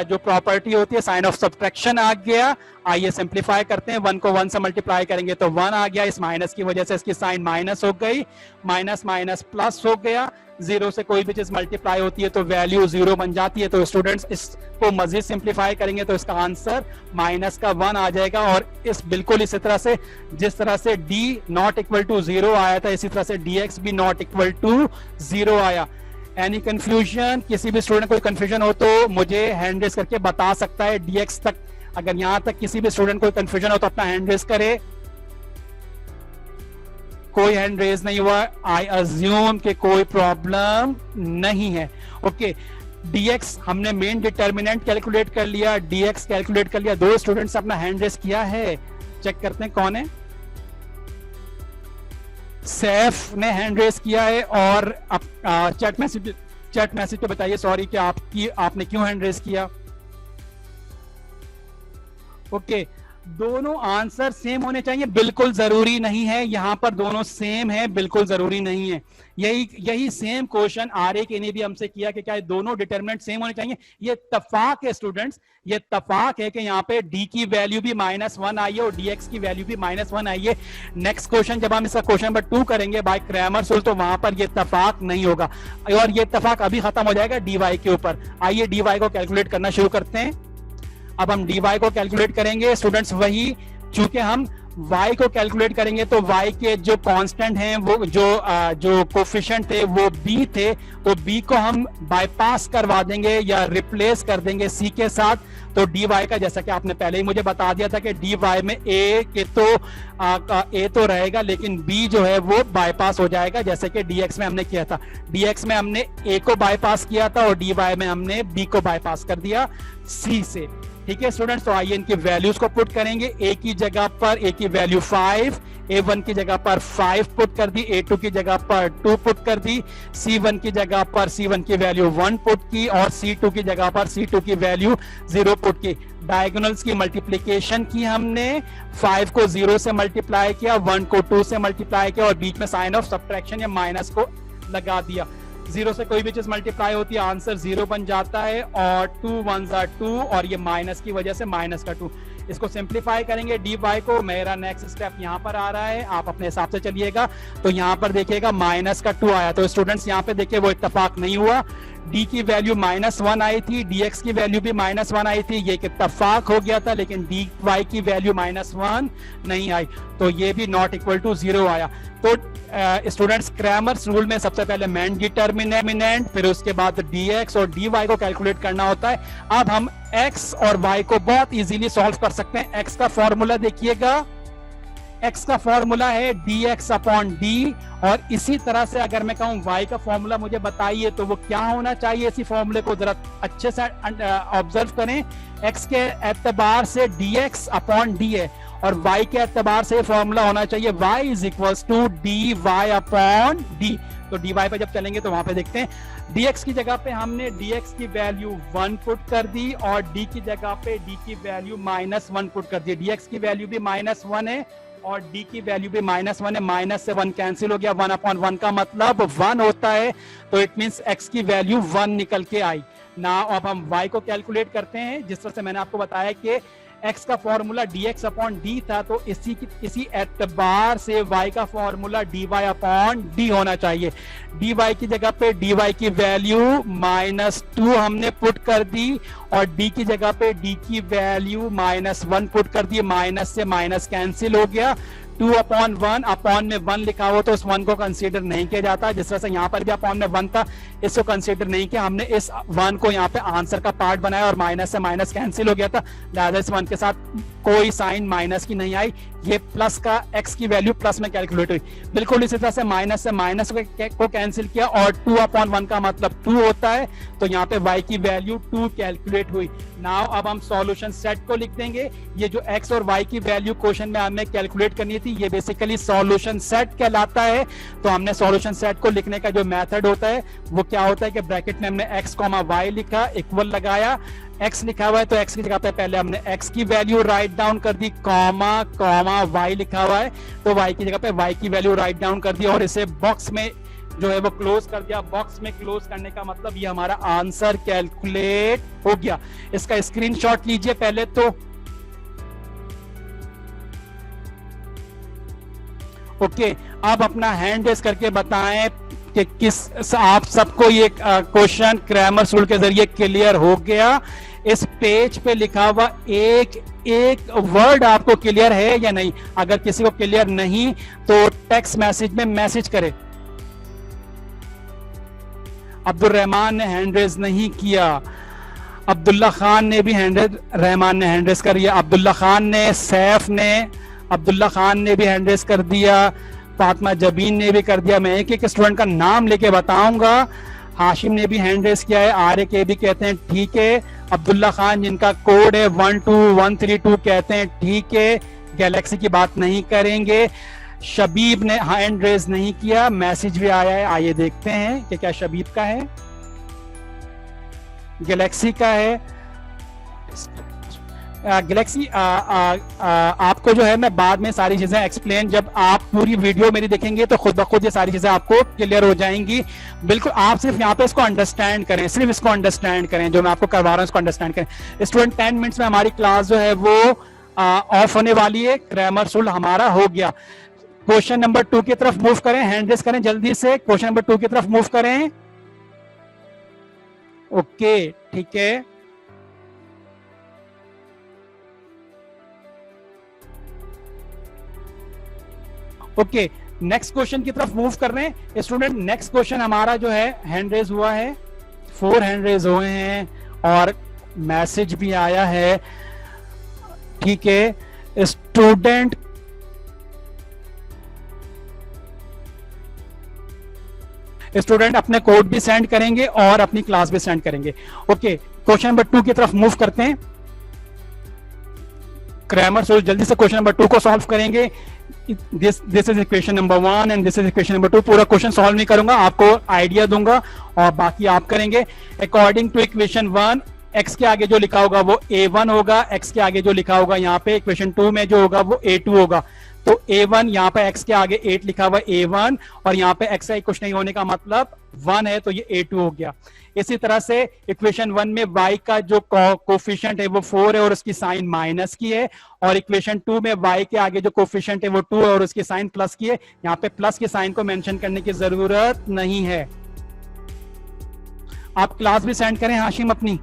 जो प्रॉपर्टी होती है साइन ऑफ सब्ट्रैक्शन आ गया। आइए सिंप्लीफाई करते हैं, 1 को 1 से मल्टीप्लाई करेंगे तो 1 आ गया, इस माइनस की वजह से इसकी साइन माइनस हो गई, माइनस माइनस प्लस हो गया। 0 से कोई भी चीज मल्टीप्लाई होती है तो वैल्यू 0 बन जाती है। तो स्टूडेंट्स इसको मजीद सिंप्लीफाई करेंगे तो इसका आंसर -1 आ जाएगा और इस बिल्कुल इसी तरह से जिस तरह से d नॉट इक्वल टू 0 आया था, इसी तरह से dx भी नॉट इक्वल टू 0 आया। Any confusion? किसी भी स्टूडेंट को कंफ्यूजन हो तो मुझे हैंड रेज करके बता सकता है। dx तक अगर यहां तक किसी भी स्टूडेंट को कंफ्यूजन हो तो अपना हैंड रेज करे। कोई हैंड रेज नहीं हुआ, आई अज्यूम कि कोई प्रॉब्लम नहीं है। ओके, dx हमने मेन डिटर्मिनेंट कैलकुलेट कर लिया, dx कैलकुलेट कर लिया। 2 स्टूडेंट्स अपना हैंड रेज किया है, चेक करते हैं कौन है। सैफ ने हैंड रेस किया है, और चैट मैसेज पे बताइए सॉरी कि आपने क्यों हैंड रेस किया। ओके, दोनों आंसर सेम होने चाहिए, बिल्कुल जरूरी नहीं है, यहां पर दोनों सेम है, बिल्कुल जरूरी नहीं है। यही सेम क्वेश्चन आर ए के ने भी हमसे किया कि क्या दोनों डिटरमिनेंट सेम होने चाहिए। ये तफाक है स्टूडेंट्स, ये तफाक है कि यहाँ पे डी की वैल्यू भी -1 आई है और dx की वैल्यू भी -1 आई है। नेक्स्ट क्वेश्चन जब हम इसका क्वेश्चन नंबर 2 करेंगे बाय क्रैमर्स रूल, तो वहां पर ये तफाक नहीं होगा, और ये तफाक अभी खत्म हो जाएगा dy के ऊपर। आइए dy को कैलकुलेट करना शुरू करते हैं। अब हम dy को कैलकुलेट करेंगे स्टूडेंट्स, वही चूंकि हम y को कैलकुलेट करेंगे तो y के जो कांस्टेंट हैं, वो जो कोफिशिएंट थे वो b थे, तो b को हम बाईपास करवा देंगे या रिप्लेस कर देंगे c के साथ। तो dy का, जैसा कि आपने पहले ही मुझे बता दिया था कि dy में a तो रहेगा, लेकिन b जो है वो बाईपास हो जाएगा, जैसे कि dx में हमने किया था। dx में हमने a को बाईपास किया था और dy में हमने b को बाईपास कर दिया c से। ठीक है स्टूडेंट्स, तो आइए इनकी वैल्यूज को पुट करेंगे। a की जगह पर a की वैल्यू 5, a1 की जगह पर 5 पुट कर दी, a2 की जगह पर 2 पुट कर दी, c1 की जगह पर c1 की वैल्यू 1 पुट की, और c2 की जगह पर c2 की वैल्यू 0 पुट की। डायगोनल्स की मल्टीप्लिकेशन की हमने, 5 को 0 से मल्टीप्लाई किया, 1 को 2 से मल्टीप्लाई किया, और बीच में साइन ऑफ सब्ट्रैक्शन या माइनस को लगा दिया। 0 से कोई भी चीज मल्टीप्लाई होती है, आंसर 0 बन जाता है, और 2 1s are 2, और ये माइनस की वजह से माइनस का 2। इसको सिंप्लीफाई करेंगे dy को। मेरा नेक्स्ट स्टेप यहाँ पर आ रहा है, आप अपने हिसाब से चलिएगा। तो यहाँ पर देखिएगा माइनस का 2 आया, तो स्टूडेंट्स यहाँ पे देखिए वो इत्तेफाक नहीं हुआ। d की वैल्यू -1 आई थी, dx की वैल्यू भी -1 आई थी, ये इत्तेफाक हो गया था, लेकिन dy की वैल्यू -1 नहीं आई, तो ये भी नॉट इक्वल टू 0 आया। तो स्टूडेंट्स, क्रैमर्स रूल में सबसे पहले मेन डिटर्मिनेंट, फिर उसके बाद dx और dy को कैलकुलेट करना होता है। अब हम x और y को बहुत इजीली सॉल्व कर सकते हैं। x का फॉर्मूला देखिएगा, x का फॉर्मूला है dx अपॉन d, और इसी तरह से अगर मैं कहूं y का फॉर्मूला मुझे बताइए तो वो क्या होना चाहिए। इसी फॉर्मूले को जरा अच्छे से ऑब्जर्व करें। x के एतबार से dx अपॉन d है, और y के एतबार से फॉर्मूला होना चाहिए y is equals to dy upon d। तो dy पे जब चलेंगे तो वहां पे देखते हैं, dx की जगह पे हमने dx की वैल्यू 1 पुट कर दी, और d की जगह पे d की वैल्यू -1 पुट कर दी। dx की वैल्यू भी -1 है और d की वैल्यू भी -1 है, माइनस से 1 कैंसिल हो गया, 1/1 का मतलब 1 होता है, तो इट मींस x की वैल्यू 1 निकल के आई ना। अब हम y को कैलकुलेट करते हैं, जिस तरह से मैंने आपको बताया कि x का फॉर्मूला dx अपॉन d था, तो इसी एतबार से y का फॉर्मूला dy अपॉन d होना चाहिए। dy की जगह पे dy की वैल्यू -2 हमने पुट कर दी, और d की जगह पे d की वैल्यू -1 पुट कर दी, माइनस से माइनस कैंसिल हो गया। 2/1, अपॉन में 1 लिखा हो तो उस 1 को कंसीडर नहीं किया जाता, जिस तरह से यहाँ पर भी अपॉन में 1 था, इसको कंसीडर नहीं किया, हमने इस 1 को यहाँ पे आंसर का पार्ट बनाया, और माइनस से माइनस कैंसिल हो गया था, लिहाजा इस 1 के साथ कोई साइन माइनस की नहीं आई। ये प्लस का x की वैल्यू प्लस में कैलकुलेट हुई। बिल्कुल इसी तरह से माइनस को कैंसिल किया, और 2/1 का मतलब 2 होता है, तो यहाँ पे y की वैल्यू 2 कैलकुलेट हुई। नाउ अब हम सॉल्यूशन सेट को लिख देंगे। ये जो x और y की वैल्यू क्वेश्चन में हमें कैलकुलेट करनी थी, ये बेसिकली सॉल्यूशन सेट कहलाता है। तो हमने सॉल्यूशन सेट को लिखने का जो मेथड होता है वो क्या होता है कि ब्रैकेट में हमने x, y लिखा, इक्वल लगाया, x लिखा हुआ है तो x की जगह पे पहले हमने x की वैल्यू राइट डाउन कर दी, कॉमा y लिखा हुआ है तो y की जगह पे y की वैल्यू राइट डाउन कर दी, और इसे बॉक्स में जो है वो क्लोज कर दिया। बॉक्स में क्लोज करने का मतलब ये हमारा आंसर कैलकुलेट हो गया। इसका स्क्रीनशॉट लीजिए पहले तो। ओके, अब अपना हैंड रेस करके बताएं कि किस आप सबको ये क्वेश्चन क्रैमर्स रूल के जरिए क्लियर हो गया। इस पेज पे लिखा हुआ एक वर्ड आपको क्लियर है या नहीं? अगर किसी को क्लियर नहीं तो टेक्स्ट मैसेज में मैसेज करे। अब्दुल रहमान ने हैंड रेज नहीं किया, अब्दुल्ला खान ने भी रहमान ने हैंड रेज कर दिया, अब्दुल्ला खान ने, सैफ ने, अब्दुल्ला खान ने भी हैंड रेज कर दिया, फातिमा जबीन ने भी कर दिया। मैं एक एक स्टूडेंट का नाम लेके बताऊंगा। हाशिम ने भी हैंड रेज किया है, आर्य के भी कहते हैं ठीक है, अब्दुल्ला खान जिनका कोड है 12132 कहते हैं ठीक है, गैलेक्सी की बात नहीं करेंगे। शबीब ने हैंड रेज नहीं किया, मैसेज भी आया है, आइए देखते हैं कि क्या शबीब का है, गैलेक्सी का है। गैलेक्सी आपको जो है मैं बाद में सारी चीजें एक्सप्लेन, जब आप पूरी वीडियो मेरी देखेंगे तो खुद ब खुद ये सारी चीजें आपको क्लियर हो जाएंगी। बिल्कुल आप सिर्फ यहाँ पे इसको अंडरस्टैंड करें, सिर्फ इसको अंडरस्टैंड करें, जो मैं आपको करवा रहा हूँ इसको अंडरस्टैंड करें। स्टूडेंट 10 मिनट्स में हमारी क्लास जो है वो ऑफ होने वाली है। ग्रामर सोल्व हमारा हो गया। क्वेश्चन नंबर 2 की तरफ मूव करें, हैंड रेस करें जल्दी से, क्वेश्चन नंबर 2 की तरफ मूव करें। ओके ठीक है, ओके नेक्स्ट क्वेश्चन की तरफ मूव कर रहे हैं स्टूडेंट। नेक्स्ट क्वेश्चन हमारा जो है हैंड रेज हुआ है, 4 हैंड रेज हुए हैं और मैसेज भी आया है, ठीक है स्टूडेंट। स्टूडेंट अपने कोड भी सेंड करेंगे और अपनी क्लास भी सेंड करेंगे। ओके क्वेश्चन नंबर 2 की तरफ मूव करते हैं। ग्रामर सोल्व जल्दी से क्वेश्चन नंबर 2 को सॉल्व करेंगे। This is equation number 1 and this is equation number 2। पूरा क्वेश्चन सॉल्व नहीं करूंगा, आपको आइडिया दूंगा और बाकी आप करेंगे। अकॉर्डिंग टू इक्वेशन 1 x के आगे जो लिखा होगा वो a1 होगा, x के आगे जो लिखा होगा यहाँ पे इक्वेशन 2 में जो होगा वो a2 होगा। तो a1 यहाँ पे x के आगे 8 लिखा हुआ a1 और यहाँ पे x का कुछ नहीं होने का मतलब 1 है, तो ये a2 हो गया। इसी तरह से इक्वेशन 1 में y का जो कोफिशिएंट है वो 4 है और उसकी साइन माइनस की है, और इक्वेशन 2 में y के आगे जो कोफिशिएंट है वो 2 है और उसकी साइन प्लस की है। यहाँ पे प्लस के साइन को मेंशन करने की जरूरत नहीं है। आप क्लास भी सेंड करें हाशिम अपनी।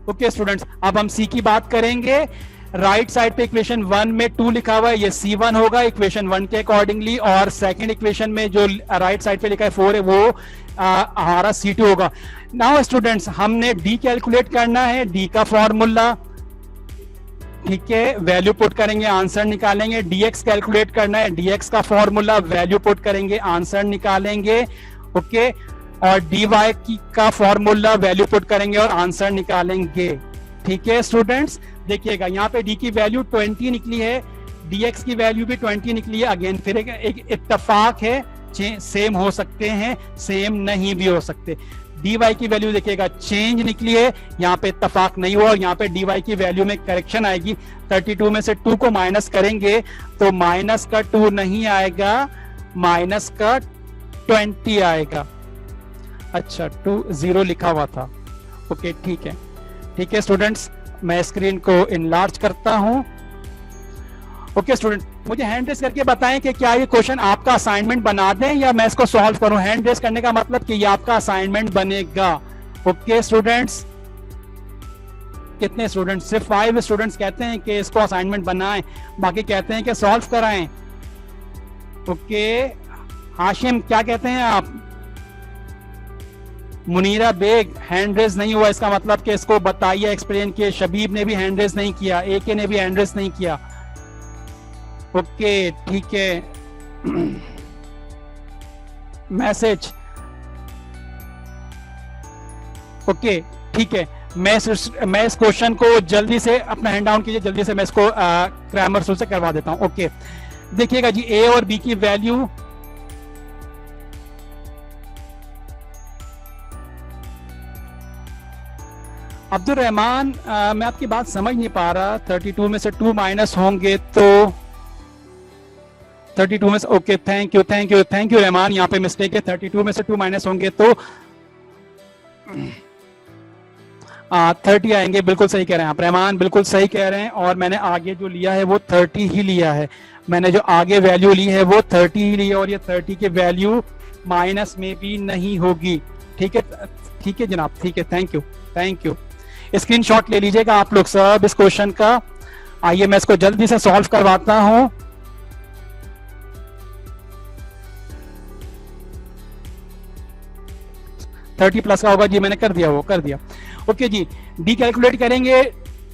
ओके स्टूडेंट्स, अब हम सी की बात करेंगे। राइट साइड पे इक्वेशन 1 में 2 लिखा हुआ है, ये C1 होगा इक्वेशन 1 के अकॉर्डिंगली, और सेकंड इक्वेशन में जो राइट साइड पे लिखा है 4 है वो हमारा C2 होगा। नाउ स्टूडेंट्स हमने D कैलकुलेट करना है, D का फॉर्मूला, ठीक है वैल्यू पुट करेंगे आंसर निकालेंगे। dx कैलकुलेट करना है, dx का फॉर्मूला, वैल्यू पुट करेंगे आंसर निकालेंगे। ओके और dy का फॉर्मूला, वैल्यू पुट करेंगे और आंसर निकालेंगे। ठीक है स्टूडेंट्स, देखिएगा यहाँ पे d की वैल्यू 20 निकली है, dx की वैल्यू भी 20 निकली है। अगेन फिर एक इत्तेफाक है, सेम हो सकते हैं सेम नहीं भी हो सकते। dy की वैल्यू देखिएगा चेंज निकली है, यहाँ पे इत्तेफाक नहीं हुआ और यहाँ पे dy की वैल्यू में करेक्शन आएगी। 32 में से 2 को माइनस करेंगे तो माइनस का 2 नहीं आएगा, माइनस का 20 आएगा। अच्छा 0 लिखा हुआ था। ओके ठीक है, ठीक है स्टूडेंट्स, मैं स्क्रीन को इनलार्ज करता हूं। ओके स्टूडेंट, मुझे हैंड रेस करके बताएं कि क्या ये क्वेश्चन आपका असाइनमेंट बना दें या मैं इसको सॉल्व करूं। हैंड रेस करने का मतलब कि ये आपका असाइनमेंट बनेगा। ओके स्टूडेंट्स, कितने स्टूडेंट्स? सिर्फ 5 स्टूडेंट्स कहते हैं कि इसको असाइनमेंट बनाएं, बाकी कहते हैं कि सॉल्व कराएं। ओके हाशिम क्या कहते हैं आप? मुनीरा बेग हैंड रेज नहीं हुआ, इसका मतलब कि इसको बताइए, एक्सप्लेन किए। शबीब ने भी हैंड रेज नहीं किया, AK ने भी हैंड रेज नहीं किया। ओके ठीक है मैसेज। ओके ठीक है, मैं इस क्वेश्चन को जल्दी से अपना हैंड डाउन कीजिए, जल्दी से मैं इसको ग्रामर सोल्व से करवा देता हूं। ओके देखिएगा जी, A और B की वैल्यू अब्दुल रहमान, मैं आपकी बात समझ नहीं पा रहा। 32 में से 2 माइनस होंगे तो 32 में से, ओके थैंक यू रहमान, यहाँ पे मिस्टेक है। 32 में से 2 माइनस होंगे तो 30 आएंगे। बिल्कुल सही कह रहे हैं आप रहमान, बिल्कुल सही कह रहे हैं। और मैंने आगे जो लिया है वो 30 ही लिया है, मैंने जो आगे वैल्यू ली है वो 30 ही ली है और ये 30 की वैल्यू माइनस में भी नहीं होगी। ठीक है जनाब, ठीक है, थैंक यू। स्क्रीनशॉट ले लीजिएगा आप लोग सब इस क्वेश्चन का। आइए मैं इसको जल्दी से सॉल्व करवाता हूं। थर्टी प्लस का होगा जी, मैंने कर दिया। ओके जी, डी कैलकुलेट करेंगे,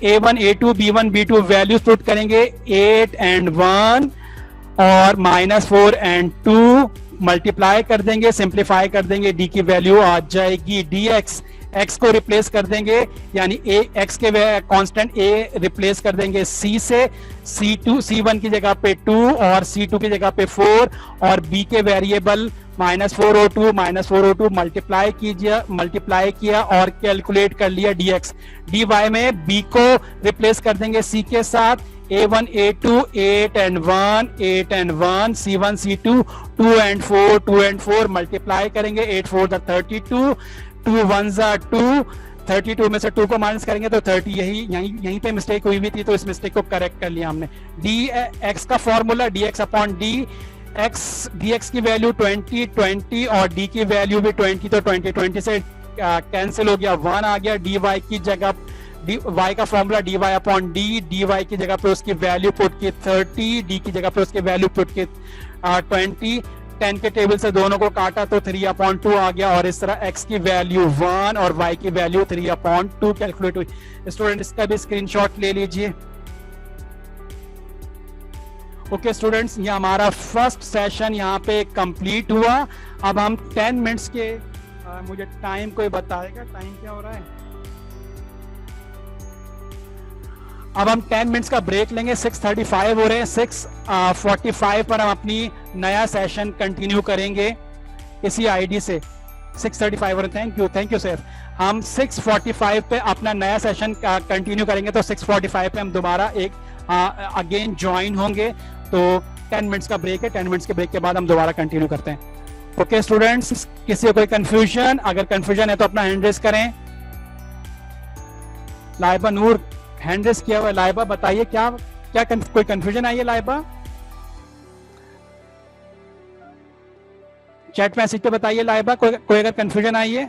A1 A2 B1 B2 values put करेंगे, 8 and 1 और -4 and 2 मल्टीप्लाई कर देंगे, सिंप्लीफाई कर देंगे, डी की वैल्यू आ जाएगी dx x को रिप्लेस कर देंगे, यानी a x के कांस्टेंट a रिप्लेस कर देंगे c से, c1 की जगह पे 2 और c2 की जगह पे 4, और b के वेरिएबल -402 मल्टीप्लाई किया और कैलकुलेट कर लिया dx। dy में b को रिप्लेस कर देंगे c के साथ, a1 a2 8 and 1 c1 c2 2 and 4 multiply करेंगे, 8 4 32, 2 1 2, 32 में से 2 को माइनस करेंगे तो 30। यहीं पे मिस्टेक हुई हुई थी, तो इस मिस्टेक को करेक्ट कर लिया हमने। dx का फॉर्मूला dx अपॉन dx की वैल्यू 20 और d की वैल्यू भी 20, तो 20 से कैंसिल हो गया, 1 आ गया। dy की जगह y का फॉर्मूला dy अपॉन dy की जगह पे उसकी वैल्यू पुट की 30, d की जगह पे उसकी वैल्यू पुट की 20, 10 के टेबल से दोनों को काटा तो 3/2 आ गया, और इस तरह x की वैल्यू 1 और y की वैल्यू 3/2 कैलकुलेट हुई। स्टूडेंट इसका भी स्क्रीनशॉट ले लीजिए। ओके स्टूडेंट्स, ये हमारा फर्स्ट सेशन यहाँ पे कंप्लीट हुआ। अब हम 10 मिनट्स के मुझे टाइम कोई बताएगा, टाइम क्या हो रहा है? अब हम 10 मिनट्स का ब्रेक लेंगे, 6:35 हो रहे हैं। 6:45 पर हम अपनी नया सेशन कंटिन्यू करेंगे इसी आईडी से। 6:35 हो रहे हैं। Thank you sir. हम 6:45 पे अपना नया सेशन कंटिन्यू करेंगे, तो 6:45 पे हम दोबारा एक अगेन ज्वाइन होंगे। तो 10 मिनट्स का ब्रेक है, 10 मिनट्स के ब्रेक के बाद हम दोबारा कंटिन्यू करते हैं। ओके स्टूडेंट्स, किसी को कोई कंफ्यूजन? अगर कंफ्यूजन है तो अपना हैंड रेस करें। लाइबा नूर हैंड रेस किया हुआ है। लाइबा बताइए, क्या कोई कंफ्यूजन आई है लाइबा? चैट मैसेज पे बताइए लाइबा, कोई अगर कंफ्यूजन आई है।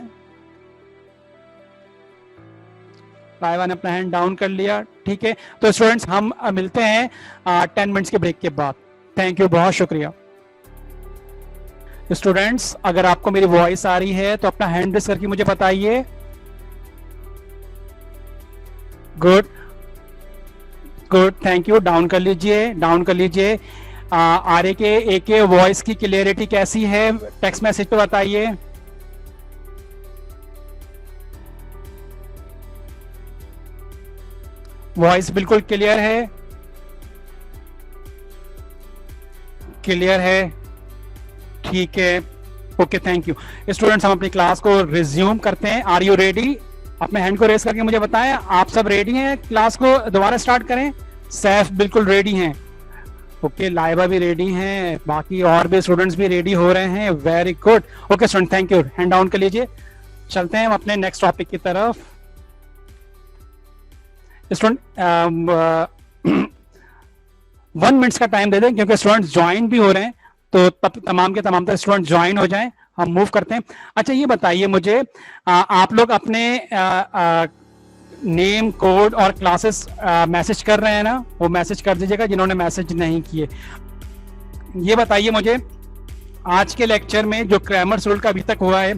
लाइबा ने अपना हैंड डाउन कर लिया, ठीक है। तो स्टूडेंट्स हम मिलते हैं 10 मिनट्स के ब्रेक के बाद। थैंक यू, बहुत शुक्रिया। स्टूडेंट्स अगर आपको मेरी वॉइस आ रही है तो अपना हैंड रेस करके मुझे बताइए। Good, thank you. डाउन कर लीजिए। आर के वॉइस की क्लियरिटी कैसी है? टेक्स्ट मैसेज पे बताइए। वॉइस बिल्कुल क्लियर है? ठीक है। Okay, thank you. स्टूडेंट्स हम अपनी क्लास को रिज्यूम करते हैं। Are you ready? अपने हैंड को रेस करके मुझे बताएं, आप सब रेडी हैं? क्लास को दोबारा स्टार्ट करें। सैफ बिल्कुल रेडी हैं। ओके, लाइबा भी रेडी हैं, बाकी और भी स्टूडेंट्स भी रेडी हो रहे हैं। Very good. Okay student, thank you. Hand down कर लीजिए। चलते हैं हम अपने नेक्स्ट टॉपिक की तरफ। स्टूडेंट 1 मिनट्स का टाइम दे दें, क्योंकि स्टूडेंट्स ज्वाइन भी हो रहे हैं, तो तब तमाम के तमाम तक स्टूडेंट ज्वाइन हो जाएं। हम मूव करते हैं। अच्छा ये बताइए मुझे, आप लोग अपने नेम, कोड और क्लासेस मैसेज कर रहे हैं ना? वो मैसेज कर दीजिएगा जिन्होंने मैसेज नहीं किए। ये बताइए मुझे, आज के लेक्चर में जो ग्रामर रूल का अभी तक हुआ है,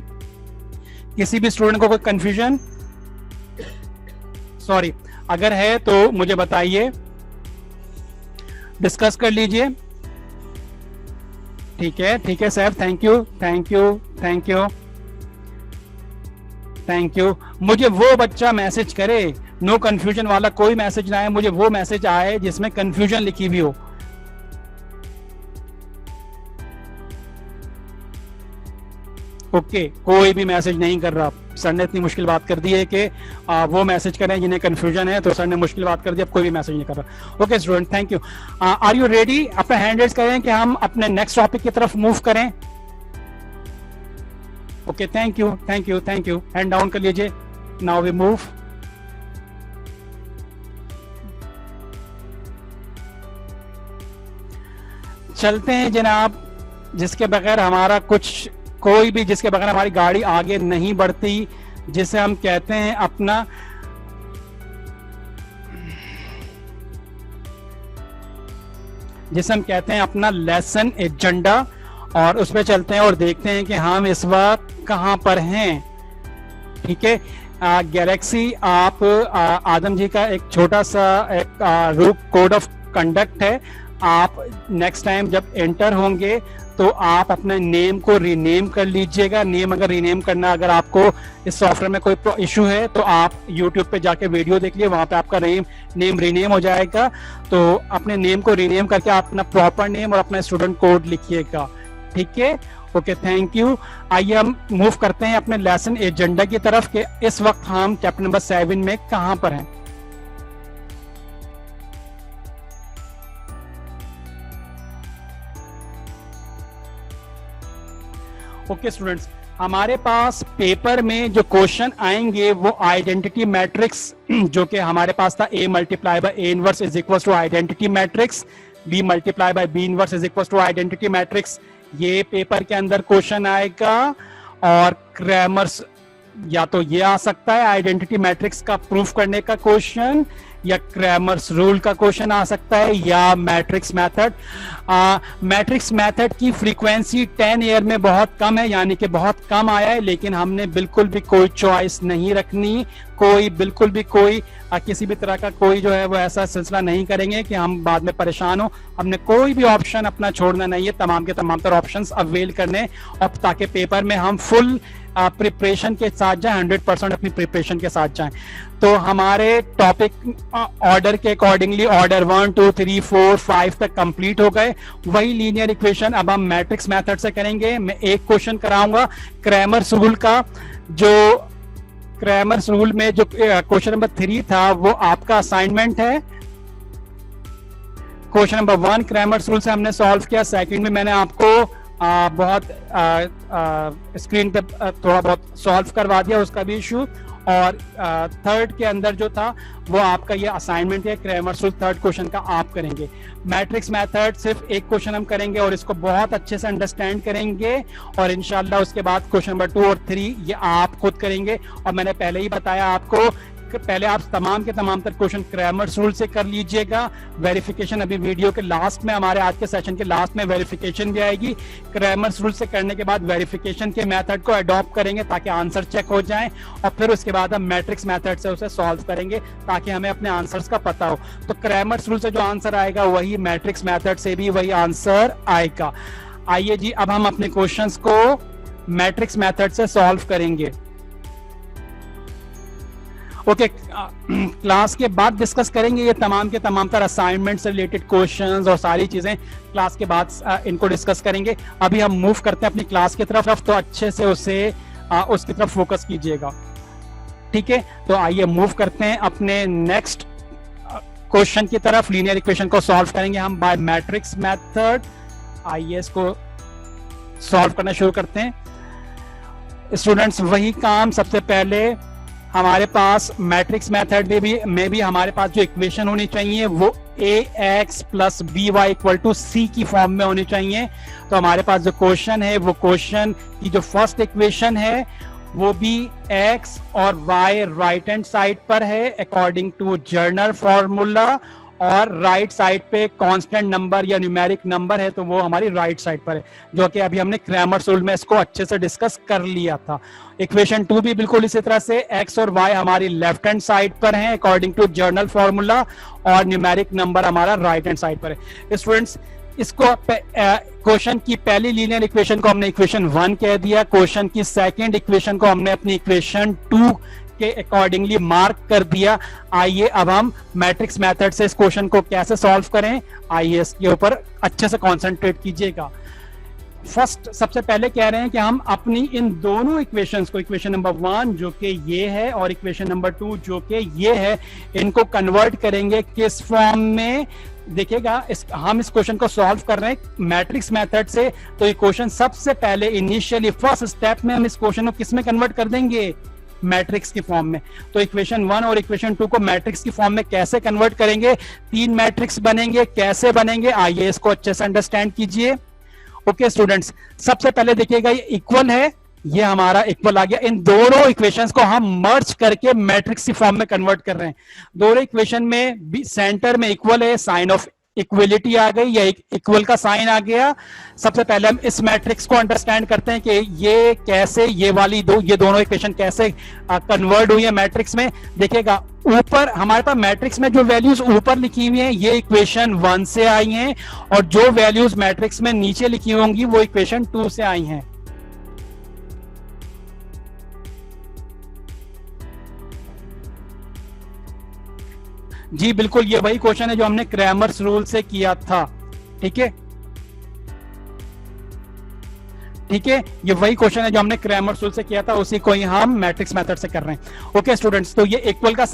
किसी भी स्टूडेंट को कोई कंफ्यूजन? सॉरी, अगर है तो मुझे बताइए, डिस्कस कर लीजिए। ठीक है सर, थैंक यू। मुझे वो बच्चा मैसेज करे, नो कंफ्यूजन वाला कोई मैसेज ना आए, मुझे वो मैसेज आए जिसमें कंफ्यूजन लिखी भी हो। ओके, कोई भी मैसेज नहीं कर रहा। सर ने इतनी मुश्किल बात कर दी है कि वो मैसेज करें जिन्हें कंफ्यूजन है, तो सर ने मुश्किल बात कर दी, अब कोई भी मैसेज नहीं कर रहा। Okay student, thank you. Are you ready? अपना हैंड रेज करें कि हम अपने नेक्स्ट टॉपिक की तरफ मूव करें। Okay, thank you. Hand down कर लीजिए। Now we move. चलते हैं जनाब, जिसके बगैर हमारा जिसके बगैर हमारी गाड़ी आगे नहीं बढ़ती, जिसे हम कहते हैं अपना लेसन एजेंडा, और उसमें चलते हैं और देखते हैं कि हम इस वक्त कहां पर हैं। ठीक है, गैलेक्सी आप आदम जी का एक छोटा सा एक कोड ऑफ कंडक्ट है। आप नेक्स्ट टाइम जब एंटर होंगे तो आप अपने नेम को रीनेम कर लीजिएगा। नेम अगर रीनेम करना, अगर आपको इस सॉफ्टवेयर में कोई इशू है तो आप यूट्यूब पे जाके वीडियो देख लिए, वहां पे आपका नेम रीनेम हो जाएगा। तो अपने नेम को रीनेम करके आप अपना प्रॉपर नेम और अपना स्टूडेंट कोड लिखिएगा, ठीक है। Okay, thank you. आइए हम मूव करते हैं अपने लेसन एजेंडा की तरफ कि इस वक्त हम चैप्टर नंबर 7 में कहां पर हैं। ओके स्टूडेंट्स, हमारे पास पेपर में जो क्वेश्चन आएंगे वो आइडेंटिटी मैट्रिक्स, जो कि हमारे पास था a multiply by a inverse is equal to identity matrix, b multiply by b inverse is equal to identity matrix, ये पेपर के अंदर क्वेश्चन आएगा। और क्रैमर्स, या तो ये आ सकता है आइडेंटिटी मैट्रिक्स का प्रूफ करने का क्वेश्चन, या क्रैमर्स रूल का क्वेश्चन आ सकता है, या मैट्रिक्स मेथड। मैट्रिक्स मेथड की फ्रीक्वेंसी 10 ईयर में बहुत कम है, यानी कि बहुत कम आया है, लेकिन हमने बिल्कुल भी कोई चॉइस नहीं रखनी, कोई बिल्कुल भी कोई किसी भी तरह का कोई जो है वो ऐसा सिलसिला नहीं करेंगे कि हम बाद में परेशान हो। हमने कोई भी ऑप्शन अपना छोड़ना नहीं है, तमाम के तमाम तरह ऑप्शंस अवेल करने, और ताकि पेपर में हम फुल प्रिपरेशन के साथ जाएं, 100% अपनी प्रिपरेशन के साथ जाएं। तो हमारे टॉपिक ऑर्डर के अकॉर्डिंगली ऑर्डर 1 2 3 4 5 तक कंप्लीट हो गए। वही लीनियर इक्वेशन अब हम मैट्रिक्स मेथड से करेंगे। मैं एक क्वेश्चन कराऊंगा क्रैमर्स रूल का, जो क्रैमर्स रूल में जो क्वेश्चन नंबर 3 था वो आपका असाइनमेंट है। क्वेश्चन नंबर 1 क्रैमर्स रूल से हमने सॉल्व किया। सेकंड में मैंने आपको बहुत स्क्रीन पे थोड़ा बहुत सॉल्व करवा दिया उसका भी इशू। और थर्ड के अंदर जो था वो आपका ये असाइनमेंट है, क्रैमर्स रूल थर्ड क्वेश्चन का आप करेंगे। मैट्रिक्स मेथड सिर्फ एक क्वेश्चन हम करेंगे और इसको बहुत अच्छे से अंडरस्टैंड करेंगे, और इंशाल्लाह उसके बाद क्वेश्चन नंबर 2 और 3 ये आप खुद करेंगे। और मैंने पहले ही बताया आपको, पहले आप तमाम के तमाम तक क्वेश्चन क्रैमर्स रूल से कर लीजिएगा। वेरिफिकेशन अभी वीडियो के लास्ट में, हमारे आज के सेशन के लास्ट में वेरिफिकेशन भी आएगी। क्रैमर्स रूल से करने के बाद वेरिफिकेशन के मेथड को अडॉप्ट करेंगे ताकि आंसर चेक हो जाए, और फिर उसके बाद हम मैट्रिक्स मेथड से उसे सॉल्व करेंगे ताकि हमें अपने आंसर्स का पता हो। तो क्रैमर्स रूल से जो आंसर आएगा वही मैट्रिक्स मेथड से भी वही आंसर आएगा। आइए जी, अब हम अपने क्वेश्चंस को मैट्रिक्स मेथड से सॉल्व करेंगे। ओके, क्लास के बाद डिस्कस करेंगे ये तमाम के तमाम तरह असाइनमेंट से रिलेटेड क्वेश्चंस और सारी चीजें क्लास के बाद इनको डिस्कस करेंगे। अभी हम मूव करते हैं अपनी क्लास की तरफ, तो अच्छे से उसे उसकी तरफ फोकस कीजिएगा, ठीक है। तो आइए मूव करते हैं अपने नेक्स्ट क्वेश्चन की तरफ। लीनियर इक्वेशन को सॉल्व करेंगे हम बाय मैट्रिक्स मेथड। आइए इसको सॉल्व करना शुरू करते हैं स्टूडेंट्स। वही काम सबसे पहले हमारे पास मैट्रिक्स मेथड में भी हमारे पास जो इक्वेशन होनी चाहिए वो ax plus by equal to c की फॉर्म में होनी चाहिए। तो हमारे पास जो क्वेश्चन है वो क्वेश्चन की जो फर्स्ट इक्वेशन है वो भी x और y राइट हैंड साइड पर है अकॉर्डिंग टू जर्नल फॉर्मूला, और राइट साइड पे कांस्टेंट नंबर या न्यूमेरिक नंबर है तो वो हमारी राइट साइड पर है, जो कि अभी हमने क्रैमर्स रूल में इसको अच्छे से डिस्कस कर लिया था। इक्वेशन 2 भी बिल्कुल इसी तरह से, x और y हमारी लेफ्ट हैंड साइड पर हैं अकॉर्डिंग टू जर्नल फॉर्मूला, और न्यूमेरिक नंबर हमारा राइट हैंड साइड पर है। स्टूडेंट्स, इसको क्वेश्चन की पहली लीनियर इक्वेशन को हमने इक्वेशन 1 कह दिया, क्वेश्चन की सेकंड इक्वेशन को हमने अपनी इक्वेशन 2 के अकॉर्डिंगली मार्क कर दिया। आइए अब हम मैट्रिक्स मेथड से इस क्वेश्चन को कैसे सॉल्व करें, आइए इसके ऊपर अच्छे से कंसंट्रेट कीजिएगा। फर्स्ट सबसे पहले कह रहे हैं कि हम अपनी इन दोनों इक्वेशंस को, इक्वेशन नंबर 1 जो कि ये है और इक्वेशन नंबर 2 जो कि ये है, इनको कन्वर्ट करेंगे किस फॉर्म में। देखिएगा, हम इस क्वेश्चन को सॉल्व कर रहे हैं मैट्रिक्स मेथड से, तो ये क्वेश्चन सबसे पहले इनिशियली फर्स्ट स्टेप में हम इस क्वेश्चन को किस में कन्वर्ट कर देंगे, मैट्रिक्स की फॉर्म में। तो इक्वेशन 1 और इक्वेशन 2 को मैट्रिक्स की फॉर्म में कैसे कन्वर्ट करेंगे, 3 मैट्रिक्स बनेंगे, कैसे बनेंगे आइए इसको अच्छे से अंडरस्टैंड कीजिए। ओके स्टूडेंट्स, सबसे पहले देखिएगा ये इक्वल है, ये हमारा इक्वल आ गया। इन दोनों इक्वेशंस को हम मर्ज करके मैट्रिक्स की फॉर्म में कन्वर्ट कर रहे हैं। दोनों इक्वेशन में सेंटर में इक्वल है, साइन ऑफ इक्वलिटी आ गई या इक्वल का साइन आ गया। सबसे पहले हम इस मैट्रिक्स को अंडरस्टैंड करते हैं कि ये कैसे, ये दोनों इक्वेशन कैसे कन्वर्ट हुई है मैट्रिक्स में। देखिएगा ऊपर हमारे पास मैट्रिक्स में जो वैल्यूज ऊपर लिखी हुई हैं ये इक्वेशन 1 से आई हैं, और जो वैल्यूज मैट्रिक्स में नीचे लिखी होंगी वो इक्वेशन 2 से आई हैं। जी बिल्कुल, ये वही क्वेश्चन है जो हमने क्रैमर्स रूल से किया था। ठीक है, ठीक है, ये वही क्वेश्चन है जो हमने क्रैमर्स रूल से किया था, उसी को ही हम मैट्रिक्स मेथड से कर रहे हैं। ओके स्टूडेंट्स, तो ये इक्वल का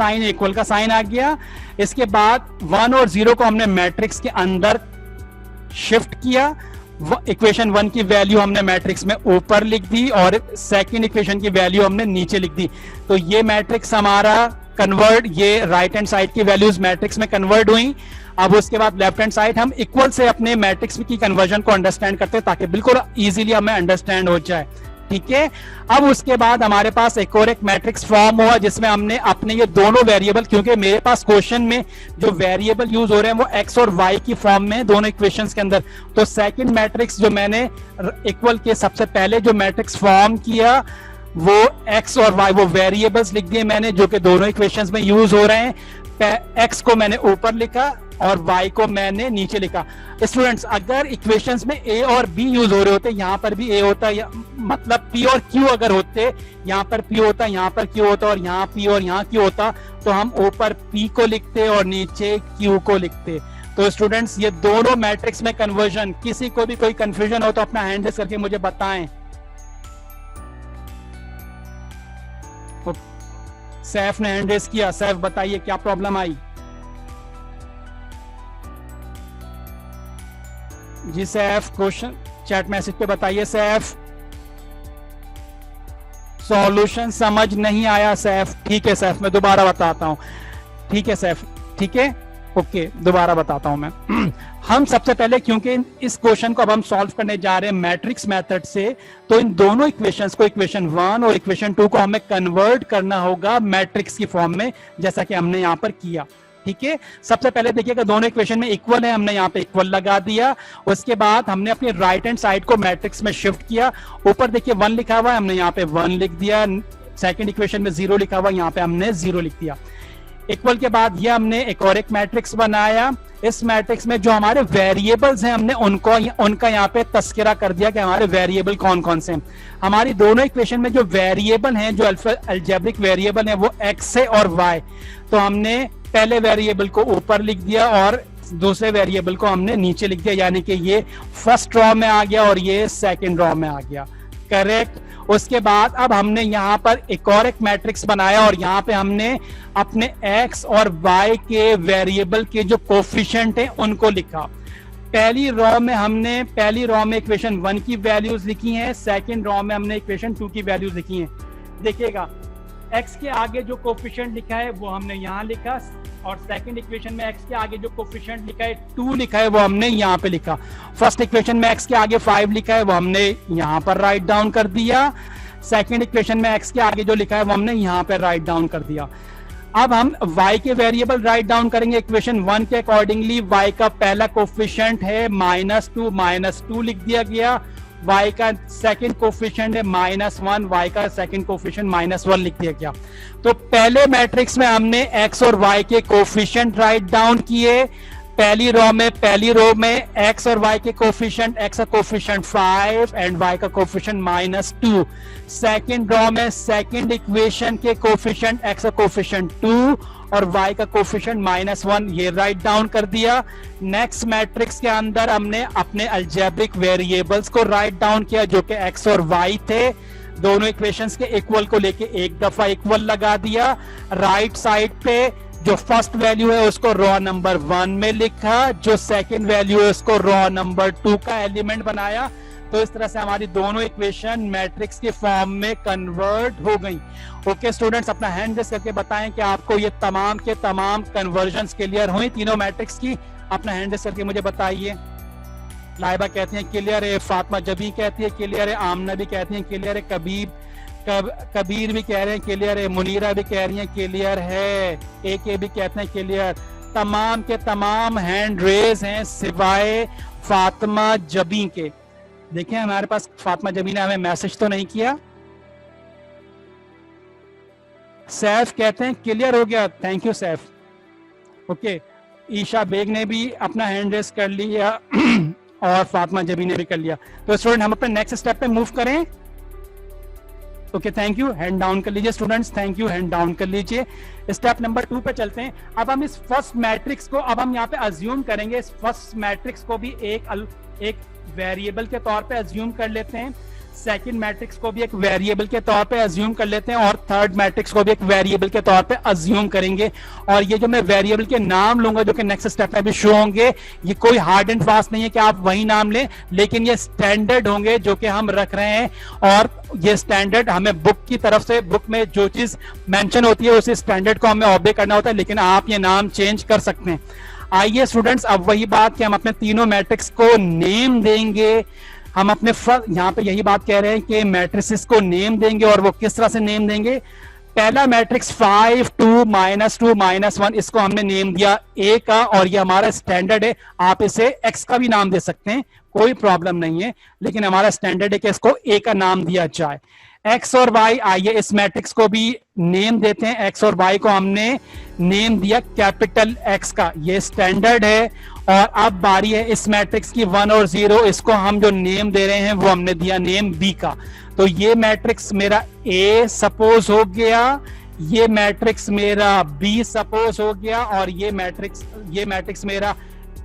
साइन आ गया। इसके बाद 1 और 0 को हमने मैट्रिक्स के अंदर शिफ्ट किया। इक्वेशन 1 की वैल्यू हमने मैट्रिक्स में ऊपर लिख दी और सेकंड इक्वेशन की वैल्यू हमने नीचे लिख दी। तो ये मैट्रिक्स हमारा कन्वर्ट, ये राइट हैंड साइड की वैल्यूज मैट्रिक्स में कन्वर्ट हुई। अब उसके बाद लेफ्ट हैंड साइड हम इक्वल से अपने मैट्रिक्स की कन्वर्जन को अंडरस्टैंड करते हैं ताकि बिल्कुल इजीली हमें अंडरस्टैंड हो जाए। ठीक है, अब उसके बाद हमारे पास एक और एक मैट्रिक्स फॉर्म हुआ जिसमें हमने अपने ये दोनों वेरिएबल, क्योंकि मेरे पास क्वेश्चन में जो वेरिएबल यूज हो रहे हैं वो एक्स और वाई की फॉर्म में दोनों इक्वेशंस के अंदर, तो सेकंड मैट्रिक्स जो मैंने इक्वल के सबसे पहले जो मैट्रिक्स फॉर्म किया वो एक्स और वाई, वो वेरिएबल्स लिख दिए मैंने जो कि दोनों इक्वेशंस में यूज हो रहे हैं। एक्स को मैंने ऊपर लिखा और वाई को मैंने नीचे लिखा। स्टूडेंट्स, अगर इक्वेशंस में ए और बी यूज हो रहे होते, यहाँ पर भी ए होता, मतलब पी और क्यू अगर होते, यहाँ पर पी होता, यहाँ पर क्यू होता और यहाँ पी और यहाँ क्यू होता, तो हम ऊपर पी को लिखते और नीचे क्यू को लिखते। तो स्टूडेंट्स, ये दोनों मैट्रिक्स में कन्वर्जन, किसी को भी कोई कंफ्यूजन हो तो अपना हैंड रेज करके मुझे बताएं। सैफ ने हैंड रेज किया, सैफ बताइए क्या प्रॉब्लम आई। जी सैफ, क्वेश्चन चैट मैसेज पे बताइए। सैफ, सॉल्यूशन समझ नहीं आया सैफ। ठीक है सैफ, मैं दोबारा बताता हूं। ठीक है सैफ, ठीक है, ओके, दोबारा बताता हूं मैं। हम सबसे पहले, क्योंकि इस क्वेश्चन को अब हम सॉल्व करने जा रहे हैं मैट्रिक्स मेथड से, तो इन दोनों इक्वेशंस को, इक्वेशन 1 और इक्वेशन 2 को हमें कन्वर्ट करना होगा मैट्रिक्स की फॉर्म में, जैसा कि हमने यहां पर किया। ठीक है, सबसे पहले देखिएगा दोनों इक्वेशन में इक्वल है, हमने यहाँ पे इक्वल लगा दिया। उसके बाद हमने अपनी राइट हैंड साइड को मैट्रिक्स में शिफ्ट किया। ऊपर देखिए 1 लिखा हुआ है, हमने यहाँ पे 1 लिख दिया। सेकंड इक्वेशन में 0 लिखा हुआ, यहाँ पे हमने 0 लिख दिया। इक्वल के बाद ये हमने एक और एक मैट्रिक्स बनाया। इस मैट्रिक्स में जो हमारे वेरिएबल्स हैं हमने उनका यहाँ पे तस्करा कर दिया कि हमारे वेरिएबल कौन कौन से हैं। हमारी दोनों इक्वेशन में जो वेरिएबल हैं, जो अलजेब्रिक वेरिएबल हैं, वो एक्स है और वाई। तो हमने पहले वेरिएबल को ऊपर लिख दिया और दूसरे वेरिएबल को हमने नीचे लिख दिया, यानी कि ये फर्स्ट रॉ में आ गया और ये सेकंड रॉ में आ गया। करेक्ट। उसके बाद अब हमने यहाँ पर एक और एक मैट्रिक्स बनाया और यहाँ पे हमने अपने x और y के वेरिएबल के जो कोफिशिएंट हैं उनको लिखा। पहली रॉ में इक्वेशन 1 की वैल्यूज लिखी हैं, सेकंड रॉ में हमने इक्वेशन 2 की वैल्यूज लिखी हैं। देखिएगा x के आगे जो कोफिशिएंट लिखा है वो हमने यहाँ लिखा, और सेकंड इक्वेशन में x के आगे जो कोफिशिएंट लिखा है 2 लिखा है वो हमने यहाँ पे लिखा। फर्स्ट इक्वेशन में x के आगे 5 लिखा है वो हमने यहाँ पर राइट डाउन कर दिया। सेकंड इक्वेशन में x के आगे जो लिखा है वो हमने यहाँ पे राइट डाउन कर दिया। अब हम y के वेरिएबल राइट डाउन करेंगे। इक्वेशन 1 के अकॉर्डिंगली y का पहला कोफिशिएंट है -2 लिख दिया गया। y का सेकंड कोफिशिएंट है -1, y का सेकंड कोफिशिएंट -1 लिख दिया गया। तो पहले मैट्रिक्स में हमने x और y के कोफिशिएंट राइट डाउन किए। पहली रो में x और y के कोफिशिएंट, x का कोफिशिएंट 5 एंड y का कोफिशिएंट -2। सेकंड रो में सेकंड इक्वेशन के कोफिशिएंट, x का कोफिशिएंट 2 और y का कोफिशिएंट -1, ये राइट डाउन कर दिया। नेक्स्ट मैट्रिक्स के अंदर हमने अपने अलजेब्रिक वेरिएबल्स को राइट डाउन किया जो कि x और y थे। दोनों इक्वेशंस के इक्वल को लेके एक दफा इक्वल लगा दिया। राइट साइड पे जो फर्स्ट वैल्यू है उसको रॉ नंबर 1 में लिखा, जो सेकंड वैल्यू है उसको रॉ नंबर 2 का एलिमेंट बनाया। तो इस तरह से हमारी दोनों इक्वेशन मैट्रिक्स के फॉर्म में कन्वर्ट हो गई। ओके स्टूडेंट्स, अपना हैंड रेज करके बताएं कि आपको ये तमाम के तमाम कन्वर्जन्स क्लियर हुई तीनों मैट्रिक्स की। अपना हैंड रेज करके मुझे बताइए। लाइबा कहती है क्लियर है, फातिमा जबी कहती है क्लियर है, आमना भी कहती है क्लियर है, कबीर भी कह रहे हैं क्लियर है, मुनीरा भी कह रही है क्लियर है, AK भी कहते हैं क्लियर, तमाम के तमाम हैंड रेज हैं सिवाय फातिमा जबी के। देखिए हमारे पास फातिमा जबी ने हमें मैसेज तो नहीं किया। सैफ कहते हैं क्लियर हो गया, thank you Saif. Okay, Isha Baig ने भी अपना हैंड रेस कर लिया और फातिमा जबी ने भी कर लिया। तो स्टूडेंट हम अपने नेक्स्ट स्टेप पे मूव करें। Okay thank you, hand down कर लीजिए students, thank you, hand down कर लीजिए। स्टेप नंबर 2 पे चलते हैं। अब हम इस फर्स्ट मैट्रिक्स को अब हम यहाँ पे अज्यूम करेंगे। इस फर्स्ट मैट्रिक्स को भी एक वेरिएबल के तौर पे अज्यूम कर लेते हैं, सेकंड मैट्रिक्स को भी एक वेरिएबल के तौर पे अज्यूम कर लेते हैं और थर्ड मैट्रिक्स को भी एक वेरिएबल के तौर पे अज्यूम करेंगे। और ये जो मैं वेरिएबल के नाम लूंगा जो कि नेक्स्ट स्टेप में भी शो होंगे, ये कोई हार्ड एंड फास्ट नहीं है कि आप वही नाम लें, लेकिन ये स्टैंडर्ड होंगे जो कि हम रख रहे हैं। और ये स्टैंडर्ड हमें बुक की तरफ से, बुक में जो चीज मेंशन होती है उसी स्टैंडर्ड को हमें ऑब्जे करना होता है, लेकिन आप ये नाम चेंज कर सकते हैं। आइए स्टूडेंट्स, अब वही बात कि हम अपने तीनों मैट्रिक्स को नेम देंगे। हम अपने यहाँ पे यही बात कह रहे हैं कि मैट्रिसेस को नेम देंगे, और वो किस तरह से नेम देंगे। पहला मैट्रिक्स 5 2 -2 -1, इसको हमने नेम दिया ए का, और ये हमारा स्टैंडर्ड है। आप इसे एक्स का भी नाम दे सकते हैं, कोई प्रॉब्लम नहीं है, लेकिन हमारा स्टैंडर्ड है कि इसको ए का नाम दिया जाए। एक्स और वाई, आइए इस मैट्रिक्स को भी नेम देते हैं। एक्स और वाई को हमने नेम दिया कैपिटल एक्स का, ये स्टैंडर्ड है। और अब बारी है इस मैट्रिक्स की 1 और 0, इसको हम जो नेम दे रहे हैं वो हमने दिया नेम बी का। तो ये मैट्रिक्स मेरा ए सपोज हो गया, ये मैट्रिक्स मेरा बी सपोज हो गया, और ये मैट्रिक्स मेरा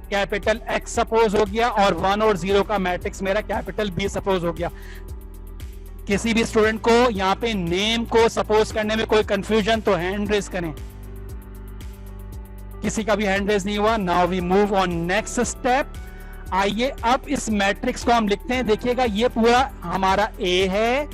कैपिटल एक्स सपोज हो गया, और 1 और 0 का मैट्रिक्स मेरा कैपिटल बी सपोज हो गया। किसी भी स्टूडेंट को यहाँ पे नेम को सपोज करने में कोई कंफ्यूजन तो हैंड रेज करें। किसी का भी हैंड रेज नहीं हुआ। Now we move on next step. आइए अब इस मैट्रिक्स को हम लिखते हैं। देखिएगा ये पूरा हमारा ए है,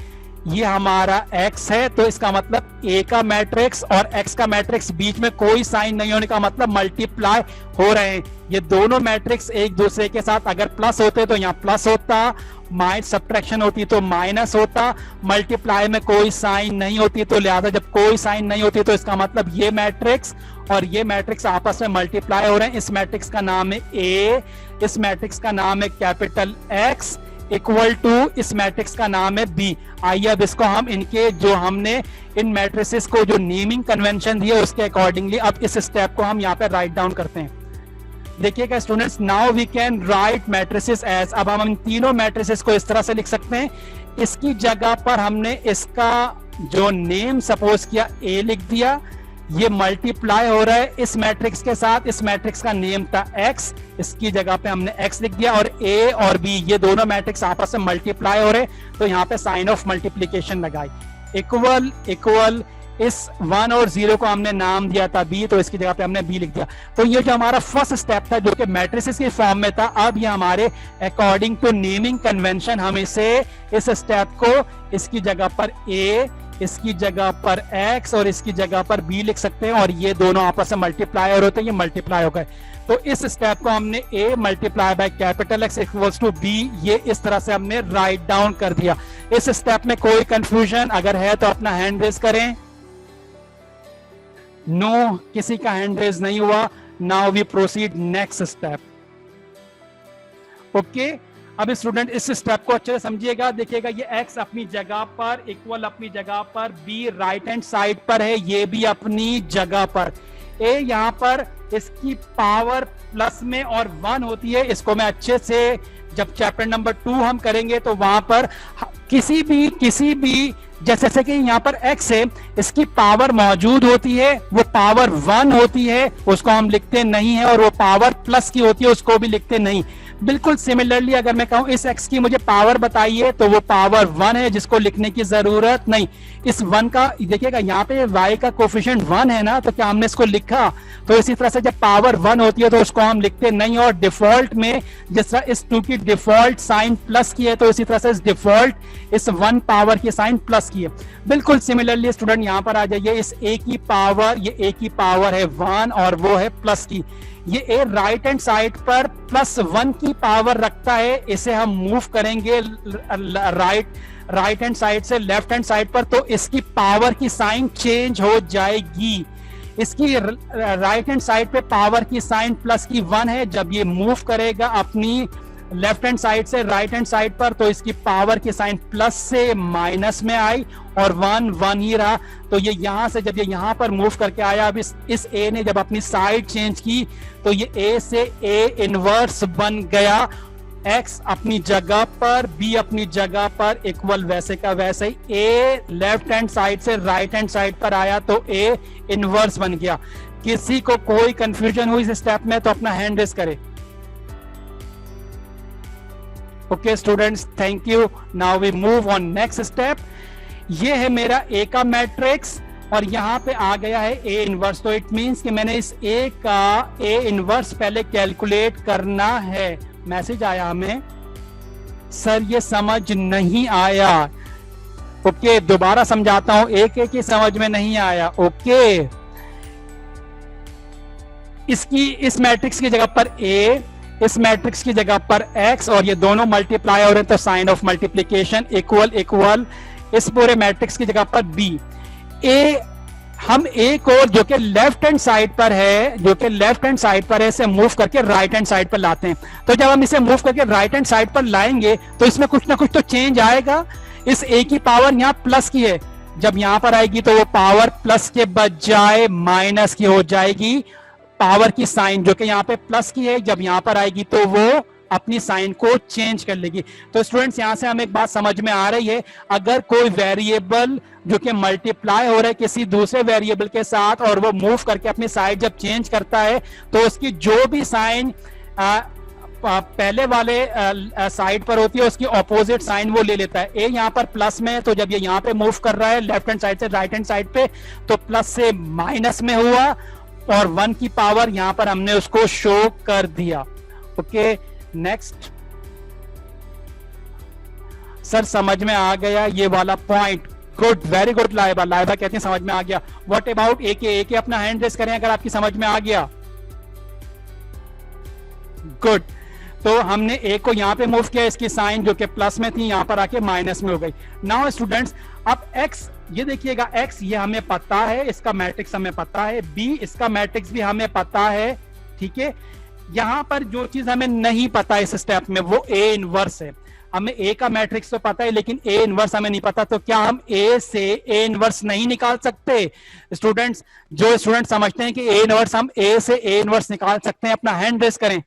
ये हमारा एक्स है, तो इसका मतलब ए का मैट्रिक्स और एक्स का मैट्रिक्स बीच में कोई साइन नहीं होने का मतलब मल्टीप्लाई हो रहे हैं। ये दोनों मैट्रिक्स एक दूसरे के साथ अगर प्लस होते तो यहाँ प्लस होता, माइनस सब्ट्रैक्शन होती तो माइनस होता, मल्टीप्लाई में कोई साइन नहीं होती, तो लिहाजा जब कोई साइन नहीं होती तो इसका मतलब ये मैट्रिक्स और ये मैट्रिक्स आपस में मल्टीप्लाई हो रहे हैं। इस मैट्रिक्स का नाम है ए, इस मैट्रिक्स का नाम है कैपिटल एक्स, इक्वल टू इस मैट्रिक्स का नाम है बी। आइए अब इसको हम इनके जो हमने इन मैट्रिसेस को जो नेमिंग कन्वेंशन दिया उसके अकॉर्डिंगली अब इस स्टेप को हम यहाँ पे राइट डाउन करते हैं। देखिएगा students, now we can write matrices as, अब हम इन तीनों मैट्रिसेस को इस तरह से लिख सकते हैं। इसकी जगह पर हमने इसका जो नेम सपोज किया ए लिख दिया, ये मल्टीप्लाई हो रहा है इस मैट्रिक्स के साथ, इस मैट्रिक्स का नेम था एक्स, इसकी जगह पे हमने एक्स लिख दिया, और ए और बी ये दोनों मैट्रिक्स आपस में मल्टीप्लाई हो रहे, तो यहाँ पे साइन ऑफ मल्टीप्लीकेशन लगाई। इक्वल इक्वल, इस 1 और 0 को हमने नाम दिया था बी, तो इसकी जगह पे हमने बी लिख दिया। तो ये जो हमारा फर्स्ट स्टेप था जो कि मैट्रिसेस के फॉर्म में था, अब ये हमारे अकॉर्डिंग टू नेमिंग कन्वेंशन हम इसे इस स्टेप को इसकी जगह पर ए, इसकी जगह पर x और इसकी जगह पर b लिख सकते हैं, और ये दोनों आपस में मल्टीप्लाई होते हैं, ये मल्टीप्लाई हो गए। तो इस स्टेप को हमने a multiply by capital X equals to b, ये इस तरह से हमने राइट डाउन कर दिया। इस स्टेप में कोई कंफ्यूजन अगर है तो अपना हैंड रेज करें। नो, किसी का हैंड रेज नहीं हुआ। Now we proceed next step. Okay, अब स्टूडेंट इस स्टेप को अच्छे से समझिएगा। देखिएगा ये x अपनी जगह पर, इक्वल अपनी जगह पर, b राइट हैंड साइड पर है, ये भी अपनी जगह पर, a यहाँ पर इसकी पावर प्लस में और 1 होती है। इसको मैं अच्छे से जब चैप्टर नंबर 2 हम करेंगे तो वहां पर किसी भी जैसे कि यहाँ पर x है, इसकी पावर मौजूद होती है, वो पावर 1 होती है, उसको हम लिखते नहीं है, और वो पावर प्लस की होती है उसको भी लिखते नहीं। बिल्कुल सिमिलरली अगर मैं कहूं इस x की मुझे पावर बताइए तो वो पावर 1 है जिसको लिखने की जरूरत नहीं। इस 1 का देखिएगा यहाँ पे y का कोफिशिएंट 1 है ना, तो क्या हमने इसको लिखा? तो इसी तरह से जब पावर 1 होती है तो उसको हम लिखते नहीं, और डिफॉल्ट में जिस तरह इस 2 की डिफॉल्ट साइन प्लस की है तो इसी तरह से इस डिफॉल्ट इस 1 पावर की साइन प्लस की है। बिल्कुल सिमिलरली स्टूडेंट यहाँ पर आ जाइए, इस a की पावर, ये a की पावर है 1 और वो है प्लस की, ये ए राइट हैंड साइड पर +1 की पावर रखता है। इसे हम मूव करेंगे राइट हैंड साइड से लेफ्ट हैंड साइड पर, तो इसकी पावर की साइन चेंज हो जाएगी। इसकी राइट हैंड साइड पे पावर की साइन प्लस की 1 है, जब ये मूव करेगा अपनी लेफ्ट हैंड साइड से राइट हैंड साइड पर तो इसकी पावर की साइन प्लस से माइनस में आई और 1 ही रहा। तो ये यहां से जब ये यहां पर मूव करके आया, अब इस ए ने जब अपनी साइड चेंज की तो ये ए से ए इनवर्स बन गया। x अपनी जगह पर, b अपनी जगह पर, इक्वल वैसे का वैसे ही। a लेफ्ट हैंड साइड से राइट हैंड साइड पर आया तो a इनवर्स बन गया। किसी को कोई कंफ्यूजन हुई इस स्टेप में तो अपना हैंड रेज करे। Okay students, thank you. Now we move on next step. ये है मेरा a का मैट्रिक्स और यहां पे आ गया है a इनवर्स। तो इट मींस कि मैंने इस a का a इनवर्स पहले कैलकुलेट करना है। मैसेज आया हमें, सर ये समझ नहीं आया। ओके, दोबारा समझाता हूं, एक ही समझ में नहीं आया। ओके, इसकी इस मैट्रिक्स की जगह पर a, इस मैट्रिक्स की जगह पर x और ये दोनों मल्टीप्लाई हो रहे हैं तो sign of multiplication equal equal. इस पूरे मैट्रिक्स की जगह पर b, a हम एक और जो कि लेफ्ट हैंड साइड पर है, जो कि लेफ्ट हैंड साइड पर है, इसे मूव करके राइट हैंड साइड पर लाते हैं। तो जब हम इसे मूव करके राइट हैंड साइड पर लाएंगे तो इसमें कुछ ना कुछ तो चेंज आएगा। इस a की पावर यहां प्लस की है, जब यहां पर आएगी तो वो पावर प्लस के बजाय माइनस की हो जाएगी। पावर की साइन जो कि यहां पे प्लस की है, जब यहां पर आएगी तो वो अपनी साइन को चेंज कर लेगी। तो स्टूडेंट्स, यहां से हमें एक बात समझ में आ रही है, अगर कोई वेरिएबल जो कि मल्टीप्लाई हो रहा है किसी दूसरे वेरिएबल के साथ और वो मूव करके अपनी साइड जब चेंज करता है तो उसकी जो भी साइन पहले वाले साइड पर होती है उसकी ऑपोजिट साइन वो ले लेता है। ए यहां पर प्लस में है तो जब ये यहां पे मूव कर रहा है लेफ्ट हैंड साइड से राइट हैंड साइड पे तो प्लस से माइनस में हुआ और 1 की पावर यहां पर हमने उसको शो कर दिया। Okay, next. सर समझ में आ गया ये वाला point. Good, very good Laiba. Laiba कहते हैं समझ में आ गया। व्हाट अबाउट ए के अपना हैंड रेस करें अगर आपकी समझ में आ गया। गुड, तो हमने ए को यहां पे मूव किया, इसकी साइन जो कि प्लस में थी यहां पर आके माइनस में हो गई। नाउ स्टूडेंट्स, अब x ये देखिएगा, x ये हमें पता है, इसका मैट्रिक्स हमें पता है, b इसका मैट्रिक्स भी हमें पता है। ठीक है, यहां पर जो चीज हमें नहीं पता इस स्टेप में वो a इनवर्स है। हमें a का मैट्रिक्स तो पता है लेकिन a इनवर्स हमें नहीं पता, तो क्या हम a से a इनवर्स नहीं निकाल सकते? स्टूडेंट्स, जो स्टूडेंट समझते हैं कि a इनवर्स हम a से a इनवर्स निकाल सकते हैं, अपना हैंड रेस करें।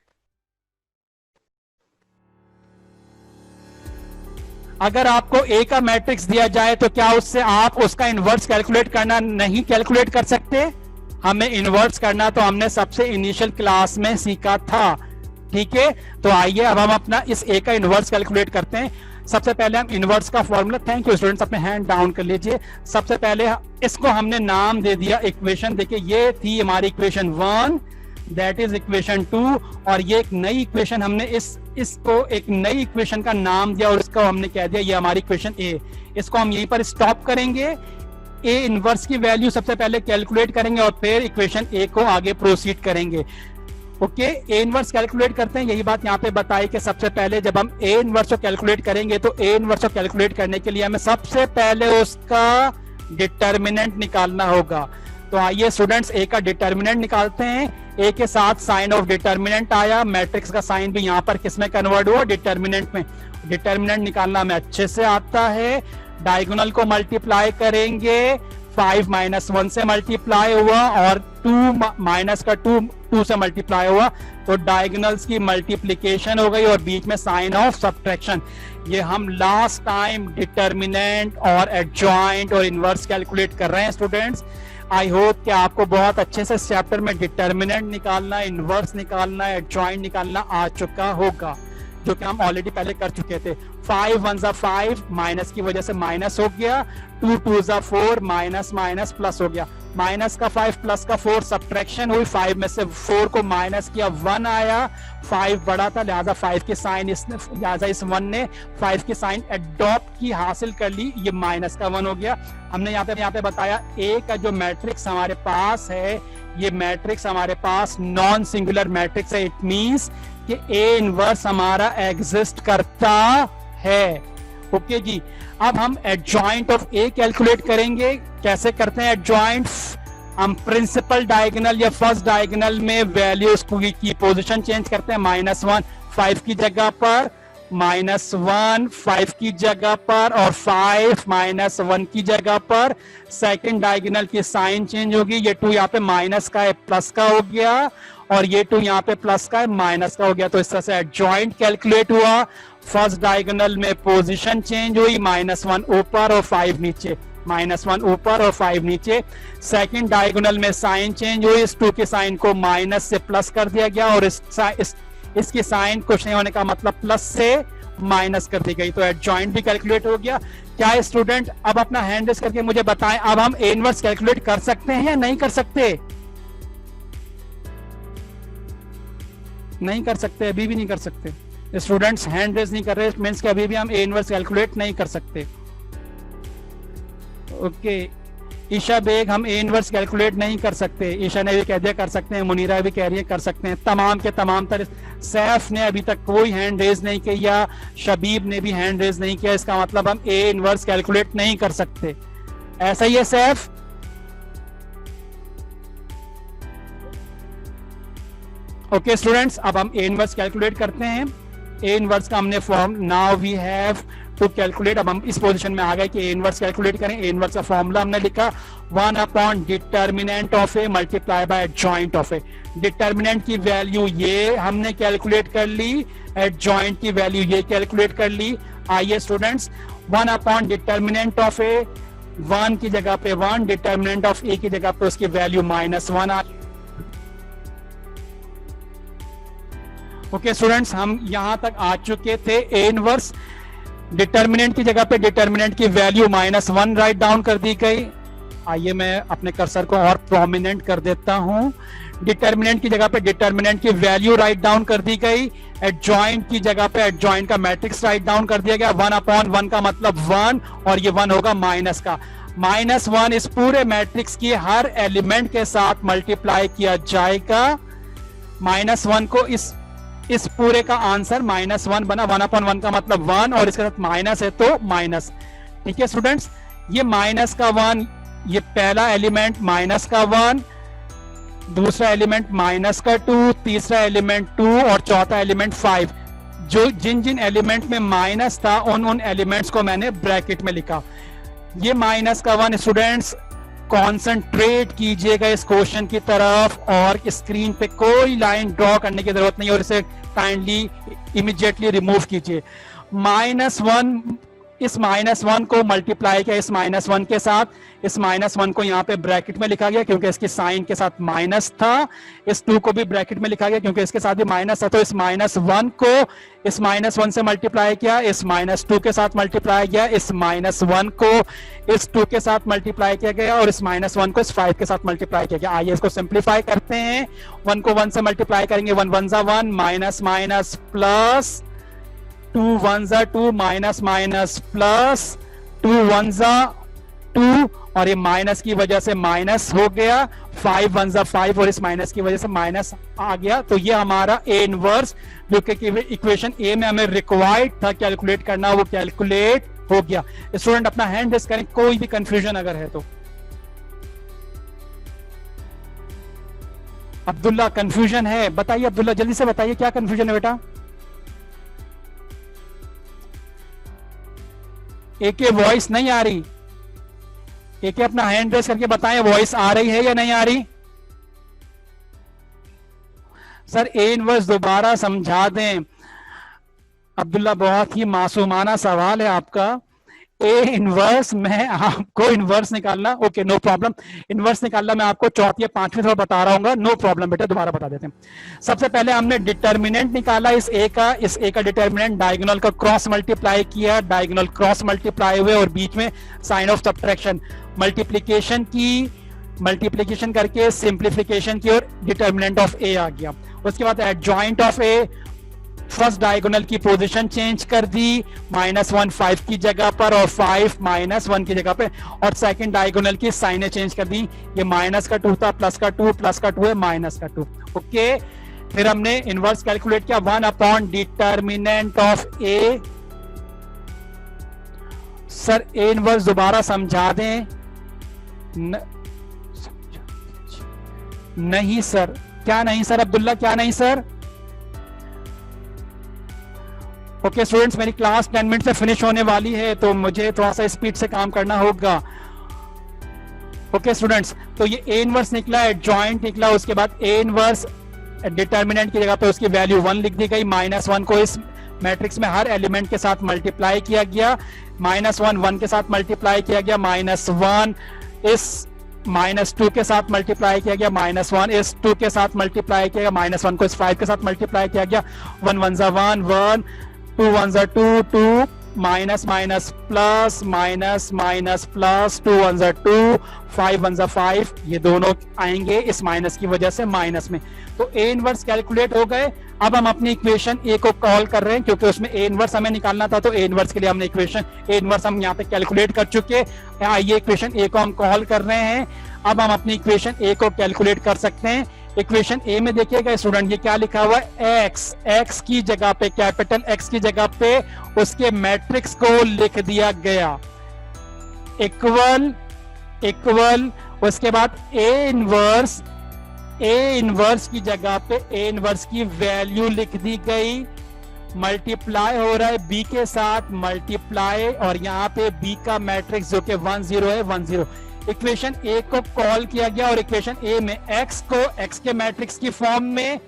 अगर आपको a का मैट्रिक्स दिया जाए तो क्या उससे आप उसका इनवर्स कैलकुलेट करना नहीं कैलकुलेट कर सकते? हमें इनवर्स करना तो हमने सबसे इनिशियल क्लास में सीखा था। ठीक है, तो आइए अब हम अपना इस a का इनवर्स कैलकुलेट करते हैं। सबसे पहले हम इनवर्स का फॉर्मूला, थैंक यू स्टूडेंट्स, अपने हैंड डाउन कर लीजिए। सबसे पहले इसको हमने नाम दे दिया इक्वेशन। देखिए ये थी हमारी इक्वेशन 1, दैट इज इक्वेशन 2, और ये एक नई इक्वेशन हमने इसको एक नई इक्वेशन का नाम दिया और इसको हमने कह दिया ये हमारी इक्वेशन a। इसको हम यहीं पर स्टॉप करेंगे। a इनवर्स की वैल्यू सबसे पहले कैलकुलेट करेंगे और फिर इक्वेशन a को आगे प्रोसीड करेंगे। ओके, a इनवर्स कैलकुलेट करते हैं। यही बात यहाँ पे बताई कि सबसे पहले जब हम a इनवर्स को कैलकुलेट करेंगे तो a इनवर्स को कैलकुलेट करने के लिए हमें सबसे पहले उसका डिटर्मिनेंट निकालना होगा। तो आइए स्टूडेंट्स a का डिटर्मिनेंट निकालते हैं। a के साथ साइन ऑफ डिटर्मिनेंट आया, मैट्रिक्स का साइन भी यहाँ पर किसमें कन्वर्ट हुआ? डिटर्मिनेंट में। डिटर्मिनेंट निकालना हमें अच्छे से आता है। डायगोनल को मल्टीप्लाई करेंगे, 5 माइनस 1 से मल्टीप्लाई हुआ और 2 माइनस का 2 से मल्टीप्लाई हुआ, तो डायगोनल्स की मल्टीप्लीकेशन हो गई और बीच में साइन ऑफ सब्ट्रैक्शन। ये हम लास्ट टाइम डिटर्मिनेंट और एडजॉइंट और इनवर्स कैलकुलेट कर रहे हैं स्टूडेंट्स। आई होप कि आपको बहुत अच्छे से इस चैप्टर में डिटर्मिनेंट निकालना, इनवर्स निकालना, एडजॉइंट निकालना आ चुका होगा, जो कि हम ऑलरेडी पहले कर चुके थे। 5 1 जा 5, माइनस की वजह से माइनस हो गया, 2 2 जा 4, माइनस माइनस प्लस हो गया, माइनस का 5 प्लस का 4 सब्ट्रैक्शन हुई, 5 में से 4 को माइनस किया, 1 आया, 5 बड़ा था लिहाजा 5 की साइन इसने, लिहाजा इस 1 ने 5 की साइन एडॉप्ट की, हासिल कर ली, ये माइनस का 1 हो गया। हमने यहाँ पे बताया a का जो मैट्रिक्स हमारे पास है, ये मैट्रिक्स हमारे पास नॉन सिंगुलर मैट्रिक्स है। इट मींस कि a इनवर्स हमारा एग्जिस्ट करता है। ओके जी, अब हम एडजॉइंट ऑफ a कैलकुलेट करेंगे। कैसे करते हैं एडजॉइंट? हम प्रिंसिपल डायगोनल या फर्स्ट डायगोनल में वैल्यूज की पोजीशन चेंज करते हैं, -1 5 की जगह पर, -1 5 की जगह पर, और 5 -1 की जगह पर। सेकंड डायगोनल की साइन चेंज होगी, ये 2 यहाँ पे माइनस का है प्लस का हो गया, और ये 2 यहाँ पे प्लस का है माइनस का हो गया। तो इस तरह से एडजॉइंट कैलकुलेट हुआ। फर्स्ट डायगोनल में पोजीशन चेंज हुई, -1 ऊपर और 5 नीचे, -1 ऊपर और 5 नीचे। सेकंड डायगोनल में साइन चेंज हुई, इस 2 के साइन को माइनस से प्लस कर दिया गया, और इसकी साइन कुछ नहीं होने का मतलब प्लस से माइनस कर दी गई। तो एडजॉइंट भी कैलकुलेट हो गया। क्या स्टूडेंट अब अपना हैंड रेस करके मुझे बताएं, अब हम ए इनवर्स कैलकुलेट कर सकते हैं या नहीं कर सकते? नहीं कर सकते, अभी भी नहीं कर सकते। स्टूडेंट्स हैंड रेस नहीं कर रहे, मींस कि अभी भी हम ए इनवर्स कैलकुलेट नहीं कर सकते। ओके ईशा बेग, हम ए इनवर्स कैलकुलेट नहीं कर सकते। ईशा ने भी कह दिया कर सकते हैं, मुनीरा भी कह रही है कर सकते हैं। तमाम के तमाम तरह, सैफ ने अभी तक कोई हैंड रेज नहीं किया, शबीब ने भी हैंड रेज नहीं किया, इसका मतलब हम ए इनवर्स कैलकुलेट नहीं कर सकते। ऐसा ही है सैफ? ओके स्टूडेंट्स, अब हम ए इनवर्स कैलकुलेट करते हैं। ए इनवर्स का हमने form, now we have to calculate. अब हम इस पोजीशन में आ गए कि ए इनवर्स कैलकुलेट करें। ए इनवर्स का फॉर्मूला हमने लिखा 1 determinant of A multiply by adjoint of A. Determinant की वैल्यू ये हमने कैलकुलेट कर ली, एडजॉइंट की वैल्यू ये कैलकुलेट कर ली। आइए स्टूडेंट्स, 1 डिटर्मिनेंट ऑफ ए, 1 की जगह पे 1, डिटर्मिनेंट ऑफ ए की जगह पे उसकी वैल्यू -1 आ। ओके स्टूडेंट्स, हम यहां तक आ चुके थे। ए इनवर्स डिटर्मिनेंट की जगह पे डिटर्मिनेंट की वैल्यू -1 राइट डाउन कर दी गई। आइए मैं अपने कर्सर को और प्रोमिनेंट कर देता हूं। डिटर्मिनेंट की जगह पे डिटर्मिनेंट की वैल्यू राइट डाउन कर दी गई। एडजॉइंट की जगह पे एडजॉइंट का मैट्रिक्स राइट डाउन कर दिया गया। 1/1 का मतलब 1, और ये 1 होगा माइनस का। -1 इस पूरे मैट्रिक्स की हर एलिमेंट के साथ मल्टीप्लाई किया जाएगा। -1 को इस पूरे का आंसर -1 बना। 1/1 का मतलब 1, और इसके साथ माइनस है तो माइनस। ठीक है स्टूडेंट्स, ये माइनस का 1, ये पहला एलिमेंट माइनस का 1, दूसरा एलिमेंट माइनस का 2, तीसरा एलिमेंट 2, और चौथा एलिमेंट 5। जो जिन एलिमेंट में माइनस था उन एलिमेंट्स को मैंने ब्रैकेट में लिखा। ये माइनस का 1 स्टूडेंट्स कॉन्सेंट्रेट कीजिएगा इस क्वेश्चन की तरफ, और स्क्रीन पे कोई लाइन ड्रॉ करने की जरूरत नहीं, और इसे काइंडली इमीडिएटली रिमूव कीजिए। -1, इस -1 को मल्टीप्लाई किया इस -1 के साथ। इस -1 को यहाँ पे ब्रैकेट में लिखा गया क्योंकि इसकी साइन के साथ माइनस था। इस 2 को भी ब्रैकेट में लिखा गया क्योंकि इसके साथ भी माइनस था। तो इस -1 को इस -1 से मल्टीप्लाई किया, इस -2 के साथ मल्टीप्लाई किया, इस -1 को इस 2 के साथ मल्टीप्लाई किया गया, और इस -1 को इस 5 के साथ मल्टीप्लाई किया गया। आइए इसको सिंप्लीफाई करते हैं। 1 को 1 से मल्टीप्लाई करेंगे, 1 1 ज़ा 1, माइनस माइनस प्लस, 2 1 ज़ा 2, माइनस माइनस प्लस, 2 1 ज़ा 2, और ये माइनस की वजह से माइनस हो गया। 5 1 ज़ा 5, और इस माइनस की वजह से माइनस आ गया। तो ये हमारा ए इनवर्स, जो कि इक्वेशन ए में हमें रिक्वायर्ड था कैलकुलेट करना, वो कैलकुलेट हो गया। स्टूडेंट अपना हैंड रेस करें कोई भी कंफ्यूजन अगर है तो। अब्दुल्ला कंफ्यूजन है, बताइए अब्दुल्ला, जल्दी से बताइए क्या कंफ्यूजन है बेटा। एक वॉइस नहीं आ रही, एक अपना हैंड रेस करके बताएं वॉइस आ रही है या नहीं आ रही। सर ए इनवर्स दोबारा समझा दें। अब्दुल्ला बहुत ही मासूमाना सवाल है आपका। ए इनवर्स में आपको इनवर्स निकालना, ओके नो प्रॉब्लम, इनवर्स निकालना मैं आपको चौथी या पांचवी दफा बता रहा हूँ, नो प्रॉब्लम बेटा, दोबारा बता देते हैं। सबसे पहले हमने डिटर्मिनेंट निकाला इस ए का डिटर्मिनेंट, डायगोनल का क्रॉस मल्टीप्लाई किया, डायगोनल क्रॉस मल्टीप्लाई हुए, और बीच में साइन ऑफ सब्ट्रैक्शन, मल्टीप्लीकेशन की, मल्टीप्लीकेशन करके सिंप्लीफिकेशन की, और डिटर्मिनेंट ऑफ ए आ गया। उसके बाद adjoint of A, first diagonal की पोजीशन चेंज कर दी, -1 5 की जगह पर और 5 -1 की जगह पे, और सेकंड डायगोनल की साइनें चेंज कर दी। ये माइनस का 2 था, प्लस का 2, प्लस का 2 है, माइनस का 2। ओके, फिर हमने इनवर्स कैलकुलेट किया 1 determinant of A. Sir A inverse दोबारा समझा दें नहीं सर, क्या नहीं सर? अब्दुल्ला क्या नहीं सर? ओके स्टूडेंट्स, मेरी क्लास 10 मिनट से फिनिश होने वाली है, तो मुझे थोड़ा सा स्पीड से काम करना होगा। ओके स्टूडेंट्स, तो ये ए इनवर्स निकला, एडजॉइंट निकला, उसके बाद ए इनवर्स डिटर्मिनेंट की जगह पे उसकी वैल्यू 1 लिख दी गई। -1 को इस मैट्रिक्स में हर एलिमेंट के साथ मल्टीप्लाई किया गया, -1 1 के साथ मल्टीप्लाई किया गया, -1 इस -2 के साथ मल्टीप्लाई किया गया, -1 इस 2 के साथ मल्टीप्लाई किया गया, -1 को इस 5 के साथ मल्टीप्लाई किया गया, 1 1 ज़ा 1 1, 2 1 ज़ा 2 2, minus minus plus, minus minus plus, 2 1 ज़ा 2, 5 1 ज़ा 5, ये दोनों आएंगे इस माइनस की वजह से माइनस में। तो ए इनवर्स कैलकुलेट हो गए। अब हम अपनी इक्वेशन ए को कॉल कर रहे हैं, क्योंकि उसमें ए इनवर्स हमें निकालना था, तो ए इनवर्स के लिए हमने इक्वेशन ए इनवर्स हम यहाँ पे कैलकुलेट कर चुके। आइए इक्वेशन ए को हम कॉल कर रहे हैं। अब हम अपनी इक्वेशन ए को कैलकुलेट कर सकते हैं। इक्वेशन ए में देखिएगा स्टूडेंट, ये क्या लिखा हुआ है? एक्स, एक्स की जगह पे, कैपिटल एक्स की जगह पे उसके मैट्रिक्स को लिख दिया गया, इक्वल इक्वल, उसके बाद ए इनवर्स, ए इनवर्स की जगह पे ए इनवर्स की वैल्यू लिख दी गई, मल्टीप्लाई हो रहा है बी के साथ, मल्टीप्लाई, और यहाँ पे बी का मैट्रिक्स जो कि 1 0 है, 1 0। इक्वेशन ए को कॉल किया गया और इक्वेशन ए में एक्स को एक्स के मैट्रिक्स की फॉर्म में,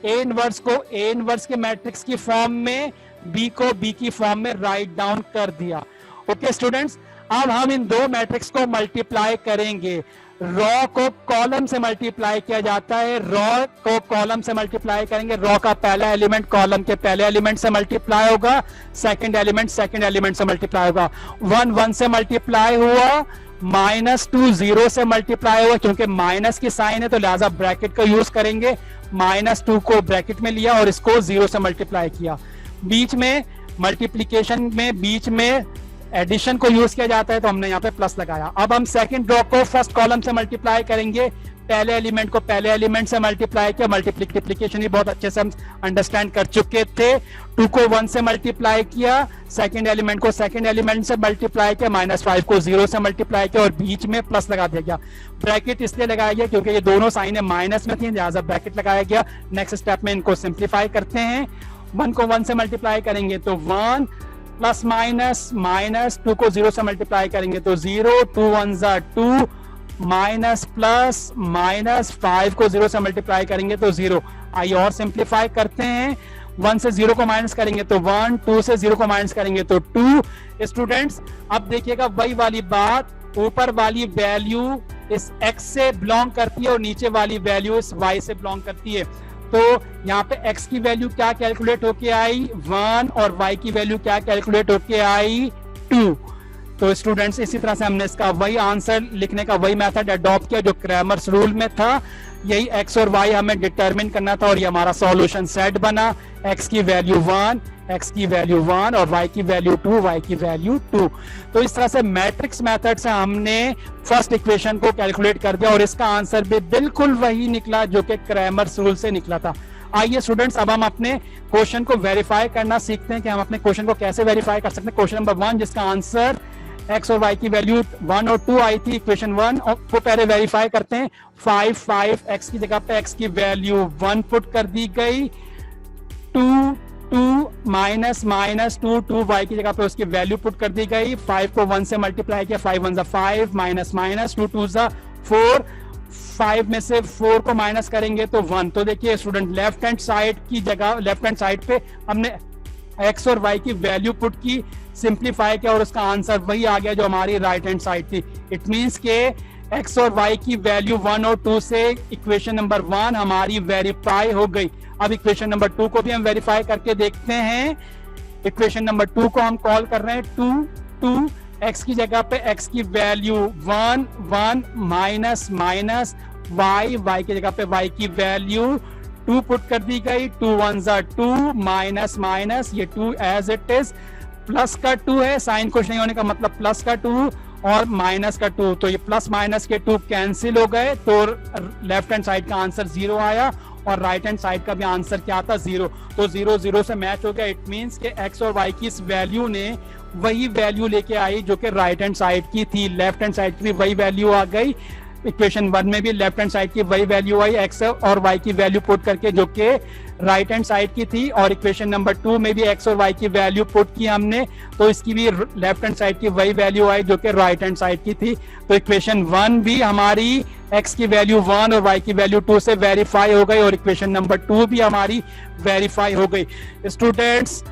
ए इनवर्स को ए इनवर्स के मैट्रिक्स की फॉर्म में, बी को बी की फॉर्म में राइट डाउन कर दिया। ओके स्टूडेंट्स, अब हम इन दो मैट्रिक्स को मल्टीप्लाई करेंगे। रॉ को कॉलम से मल्टीप्लाई किया जाता है, रॉ को कॉलम से मल्टीप्लाई करेंगे। रॉ का पहला एलिमेंट कॉलम के पहले एलिमेंट से मल्टीप्लाई होगा, सेकंड एलिमेंट सेकंड एलिमेंट से मल्टीप्लाई होगा। 1 1 से मल्टीप्लाई हुआ, -2 0 से मल्टीप्लाई हुआ, क्योंकि माइनस की साइन है तो लिहाजा ब्रैकेट का यूज करेंगे। -2 को ब्रैकेट में लिया और इसको 0 से मल्टीप्लाई किया। बीच में मल्टीप्लीकेशन में बीच में एडिशन को यूज किया जाता है, तो हमने यहाँ पे प्लस लगाया। अब हम सेकंड रो को फर्स्ट कॉलम से मल्टीप्लाई करेंगे, पहले एलिमेंट को पहले एलिमेंट से मल्टीप्लाई किया। मल्टीप्लिकेशन ही बहुत अच्छे से हम अंडरस्टैंड कर चुके थे। 2 को 1 से मल्टीप्लाई किया, सेकंड एलिमेंट को सेकंड एलिमेंट से मल्टीप्लाई किया, -5 को 0 से मल्टीप्लाई किया और बीच में प्लस लगा दिया गया। ब्रैकेट इसलिए लगाया गया क्योंकि ये दोनों साइनें माइनस में थी, लिहाजा ब्रैकेट लगाया गया। नेक्स्ट स्टेप में इनको सिंप्लीफाई करते हैं। 1 को 1 से मल्टीप्लाई करेंगे तो 1, प्लस माइनस माइनस, 2 को 0 से मल्टीप्लाई करेंगे तो 0, 2 1 ज़ा 2, माइनस प्लस माइनस, 5 को 0 से मल्टीप्लाई करेंगे तो 0। आइए और सिंप्लीफाई करते हैं। 1 से 0 को माइनस करेंगे तो 1, 2 से 0 को माइनस करेंगे तो 2। स्टूडेंट्स अब देखिएगा वही वाली बात, ऊपर वाली वैल्यू इस x से बिलोंग करती है और नीचे वाली वैल्यू इस y से बिलोंग करती है। तो यहाँ पे x की वैल्यू क्या कैलकुलेट होके आई? 1, और y की वैल्यू क्या कैलकुलेट होके आई? 2। तो स्टूडेंट्स इसी तरह से हमने इसका वही आंसर लिखने का वही मेथड अडॉप्ट किया जो क्रैमर्स रूल में था। यही x और y हमें डिटरमिन करना था और ये हमारा सॉल्यूशन सेट बना। x की वैल्यू 1, x की वैल्यू 1 और y की वैल्यू 2, y की वैल्यू 2। तो इस तरह से मैट्रिक्स मेथड से हमने फर्स्ट इक्वेशन को कैलकुलेट कर दिया और इसका आंसर भी बिल्कुल वही निकला जो कि क्रैमर्स रूल से निकला था। आइए स्टूडेंट्स अब हम अपने क्वेश्चन को वेरीफाई करना सीखते हैं कि हम अपने क्वेश्चन को कैसे वेरीफाई कर सकते हैं। क्वेश्चन नंबर 1 जिसका आंसर x और y की वैल्यू 1 और 2 आई थी, इक्वेशन 1 को पहले वेरीफाई करते हैं। 5 x की जगह पे x की वैल्यू 1 पुट कर दी गई, 2 माइनस माइनस 2 y की जगह पे उसकी वैल्यू पुट कर दी गई। 5 को 1 से मल्टीप्लाई किया, 5 1 ज़ा 5, माइनस माइनस 2 2 ज़ा 4, 5 में से 4 को माइनस करेंगे तो 1। तो देखिए स्टूडेंट लेफ्ट हैंड साइड की जगह, लेफ्ट हैंड साइड पे हमने x और y की वैल्यू पुट की, सिंप्लीफाई किया और उसका आंसर वही आ गया जो हमारी राइट हैंड साइड थी। इट मींस के x और y की वैल्यू 1 और 2 से इक्वेशन नंबर 1 हमारी वेरीफाई हो गई। अब इक्वेशन नंबर 2 को भी हम वेरीफाई करके देखते हैं। इक्वेशन नंबर 2 को हम कॉल कर रहे हैं 2 x की जगह पे x की वैल्यू 1 1 माइनस माइनस y की जगह पे y की वैल्यू 2 पुट कर दी गई। 2 1 ज़ा 2, माइनस माइनस, ये 2 एज इट इज, प्लस का 2 है, साइन कुछ नहीं होने का मतलब प्लस का 2 और माइनस का 2, तो ये प्लस माइनस के 2 कैंसिल हो गए, तो लेफ्ट हैंड साइड का आंसर 0 आया और राइट हैंड साइड का भी आंसर क्या था? 0। तो 0 0 से मैच हो गया। इट मींस के x और y की इस वैल्यू ने वही वैल्यू लेके आई जो कि राइट हैंड साइड की थी, लेफ्ट हैंड साइड की भी वही वैल्यू आ गई। इक्वेशन 1 में भी लेफ्ट हैंड साइड की वही वैल्यू आई एक्स और वाई की वैल्यू पुट करके, जो कि राइट हैंड साइड की थी, और इक्वेशन नंबर 2 में भी एक्स और वाई की वैल्यू पुट की हमने, तो इसकी भी लेफ्ट हैंड साइड की वही वैल्यू आई जो कि राइट हैंड साइड की थी। तो इक्वेशन 1 भी हमारी एक्स की वैल्यू 1 और वाई की वैल्यू 2 से वेरीफाई हो गई, और इक्वेशन नंबर 2 भी हमारी वेरीफाई हो गई। स्टूडेंट्स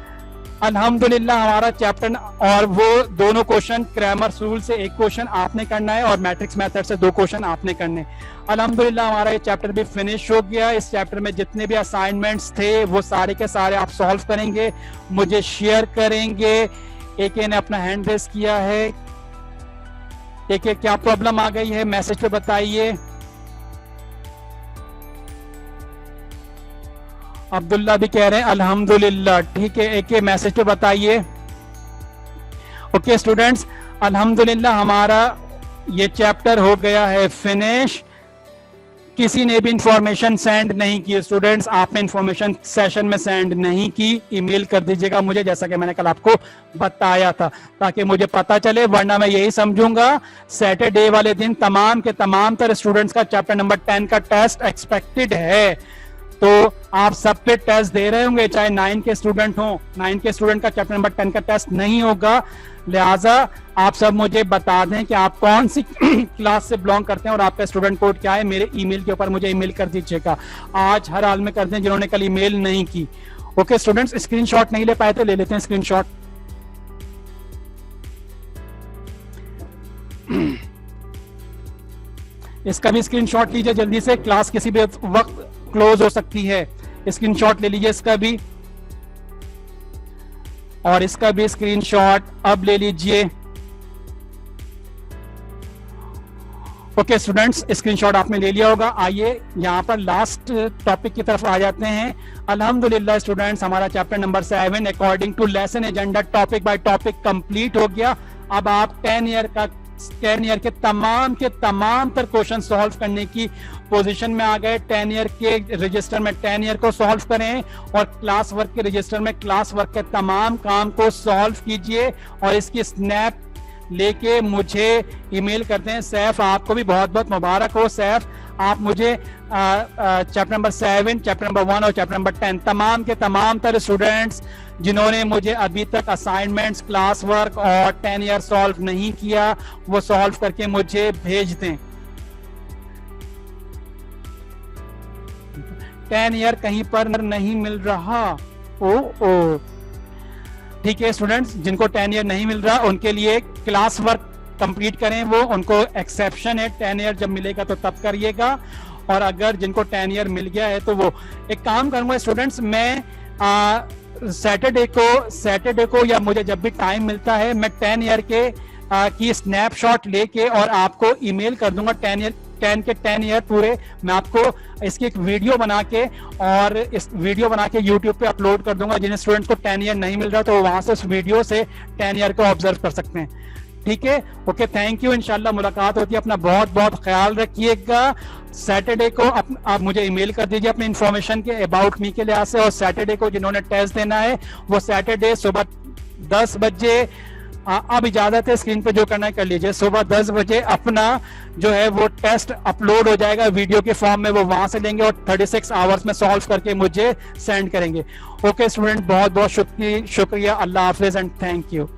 अल्हम्दुलिल्लाह हमारा चैप्टर, और वो दोनों क्वेश्चन क्रैमर्स रूल से एक क्वेश्चन आपने करना है और मैट्रिक्स मेथड से 2 क्वेश्चन आपने करने। अल्हम्दुलिल्लाह हमारा ये चैप्टर भी फिनिश हो गया। इस चैप्टर में जितने भी असाइनमेंट्स थे वो सारे के सारे आप सॉल्व करेंगे, मुझे शेयर करेंगे। एक ने अपना हैंड रेस किया है, एक क्या प्रॉब्लम आ गई है मैसेज पे बताइए। अब्दुल्ला भी कह रहे हैं अल्हम्दुलिल्लाह, ठीक है, एक मैसेज पे बताइए। ओके स्टूडेंट्स, अल्हम्दुलिल्लाह हमारा ये चैप्टर हो गया है फिनिश। किसी ने भी इंफॉर्मेशन सेंड नहीं की स्टूडेंट्स, आपने इंफॉर्मेशन सेशन में सेंड नहीं की, ईमेल कर दीजिएगा मुझे, जैसा कि मैंने कल आपको बताया था, ताकि मुझे पता चले, वरना मैं यही समझूंगा सैटरडे वाले दिन तमाम के तमाम तरह स्टूडेंट्स का चैप्टर नंबर 10 का टेस्ट एक्सपेक्टेड है। तो आप सब पे टेस्ट दे रहे होंगे, चाहे 9 के स्टूडेंट हो, 9 के स्टूडेंट का चैप्टर नंबर 10 का टेस्ट नहीं होगा। लिहाजा आप सब मुझे बता दें कि आप कौन सी क्लास से बिलोंग करते हैं और आपका स्टूडेंट कोड क्या है, मेरे ईमेल के ऊपर मुझे ईमेल कर दीजिएगा। आज हर हाल में कर दें जिन्होंने कल ईमेल नहीं की। ओके स्टूडेंट्स, स्क्रीनशॉट नहीं ले पाए तो ले लेते हैं स्क्रीनशॉट। इसका भी स्क्रीनशॉट लीजिए जल्दी से, क्लास किसी भी वक्त क्लोज हो सकती है। स्क्रीनशॉट ले लीजिए इसका भी, और इसका भी स्क्रीनशॉट अब ले लीजिए। ओके स्टूडेंट्स, स्क्रीनशॉट आपने ले लिया होगा। आइए यहां पर लास्ट टॉपिक की तरफ आ जाते हैं। अल्हम्दुलिल्लाह स्टूडेंट्स हमारा chapter number 7 according to lesson agenda topic by topic complete हो गया। अब आप 10 ईयर के तमाम तर क्वेश्चन सॉल्व करने की पोजीशन में आ गए। 10 ईयर के रजिस्टर में 10 ईयर को सॉल्व करें, और क्लास वर्क के रजिस्टर में क्लास वर्क के तमाम काम को सॉल्व कीजिए, और इसकी स्नैप लेके मुझे ईमेल करते हैं। सैफ, आपको भी बहुत बहुत मुबारक हो। सैफ, आप मुझे चैप्टर नंबर 7, चैप्टर नंबर 1 और चैप्टर नंबर 10 तमाम के तमाम तरह स्टूडेंट्स जिन्होंने मुझे अभी तक असाइनमेंट्स, क्लास वर्क और 10 ईयर सॉल्व नहीं किया, वो सॉल्व करके मुझे भेज दें। 10 ईयर कहीं पर नहीं मिल रहा। ओ ठीक है स्टूडेंट्स, जिनको 10 ईयर नहीं मिल रहा उनके लिए क्लास वर्क कंप्लीट करें, वो उनको एक्सेप्शन है। 10 ईयर जब मिलेगा तो तब करिएगा, और अगर जिनको 10 ईयर मिल गया है तो वो एक काम करूंगा स्टूडेंट्स, मैं सैटरडे को या मुझे जब भी टाइम मिलता है मैं 10 ईयर के की स्नैपशॉट लेके और आपको ईमेल कर दूंगा। 10 ईयर पूरे मैं आपको इसकी एक वीडियो बना के, और इस वीडियो बना के यूट्यूब पे अपलोड कर दूंगा। जिन स्टूडेंट्स को 10 ईयर नहीं मिल रहा तो वहां से उस वीडियो से 10 ईयर को ऑब्जर्व कर सकते हैं। ठीक है, ओके, थैंक यू। इंशाल्लाह मुलाकात होती है। अपना बहुत बहुत ख्याल रखिएगा। सैटरडे को आप मुझे ईमेल कर दीजिए अपनी इंफॉर्मेशन के अबाउट मी के लिहाज से, और सैटरडे को जिन्होंने टेस्ट देना है वो सैटरडे सुबह 10 बजे, अब इजाजत है, स्क्रीन पे जो करना है कर लीजिए। सुबह 10 बजे अपना जो है वो टेस्ट अपलोड हो जाएगा वीडियो के फॉर्म में, वो वहां से लेंगे और 36 आवर्स में सॉल्व करके मुझे सेंड करेंगे। ओके स्टूडेंट, बहुत बहुत शुक्रिया। अल्लाह हाफिज एंड थैंक यू।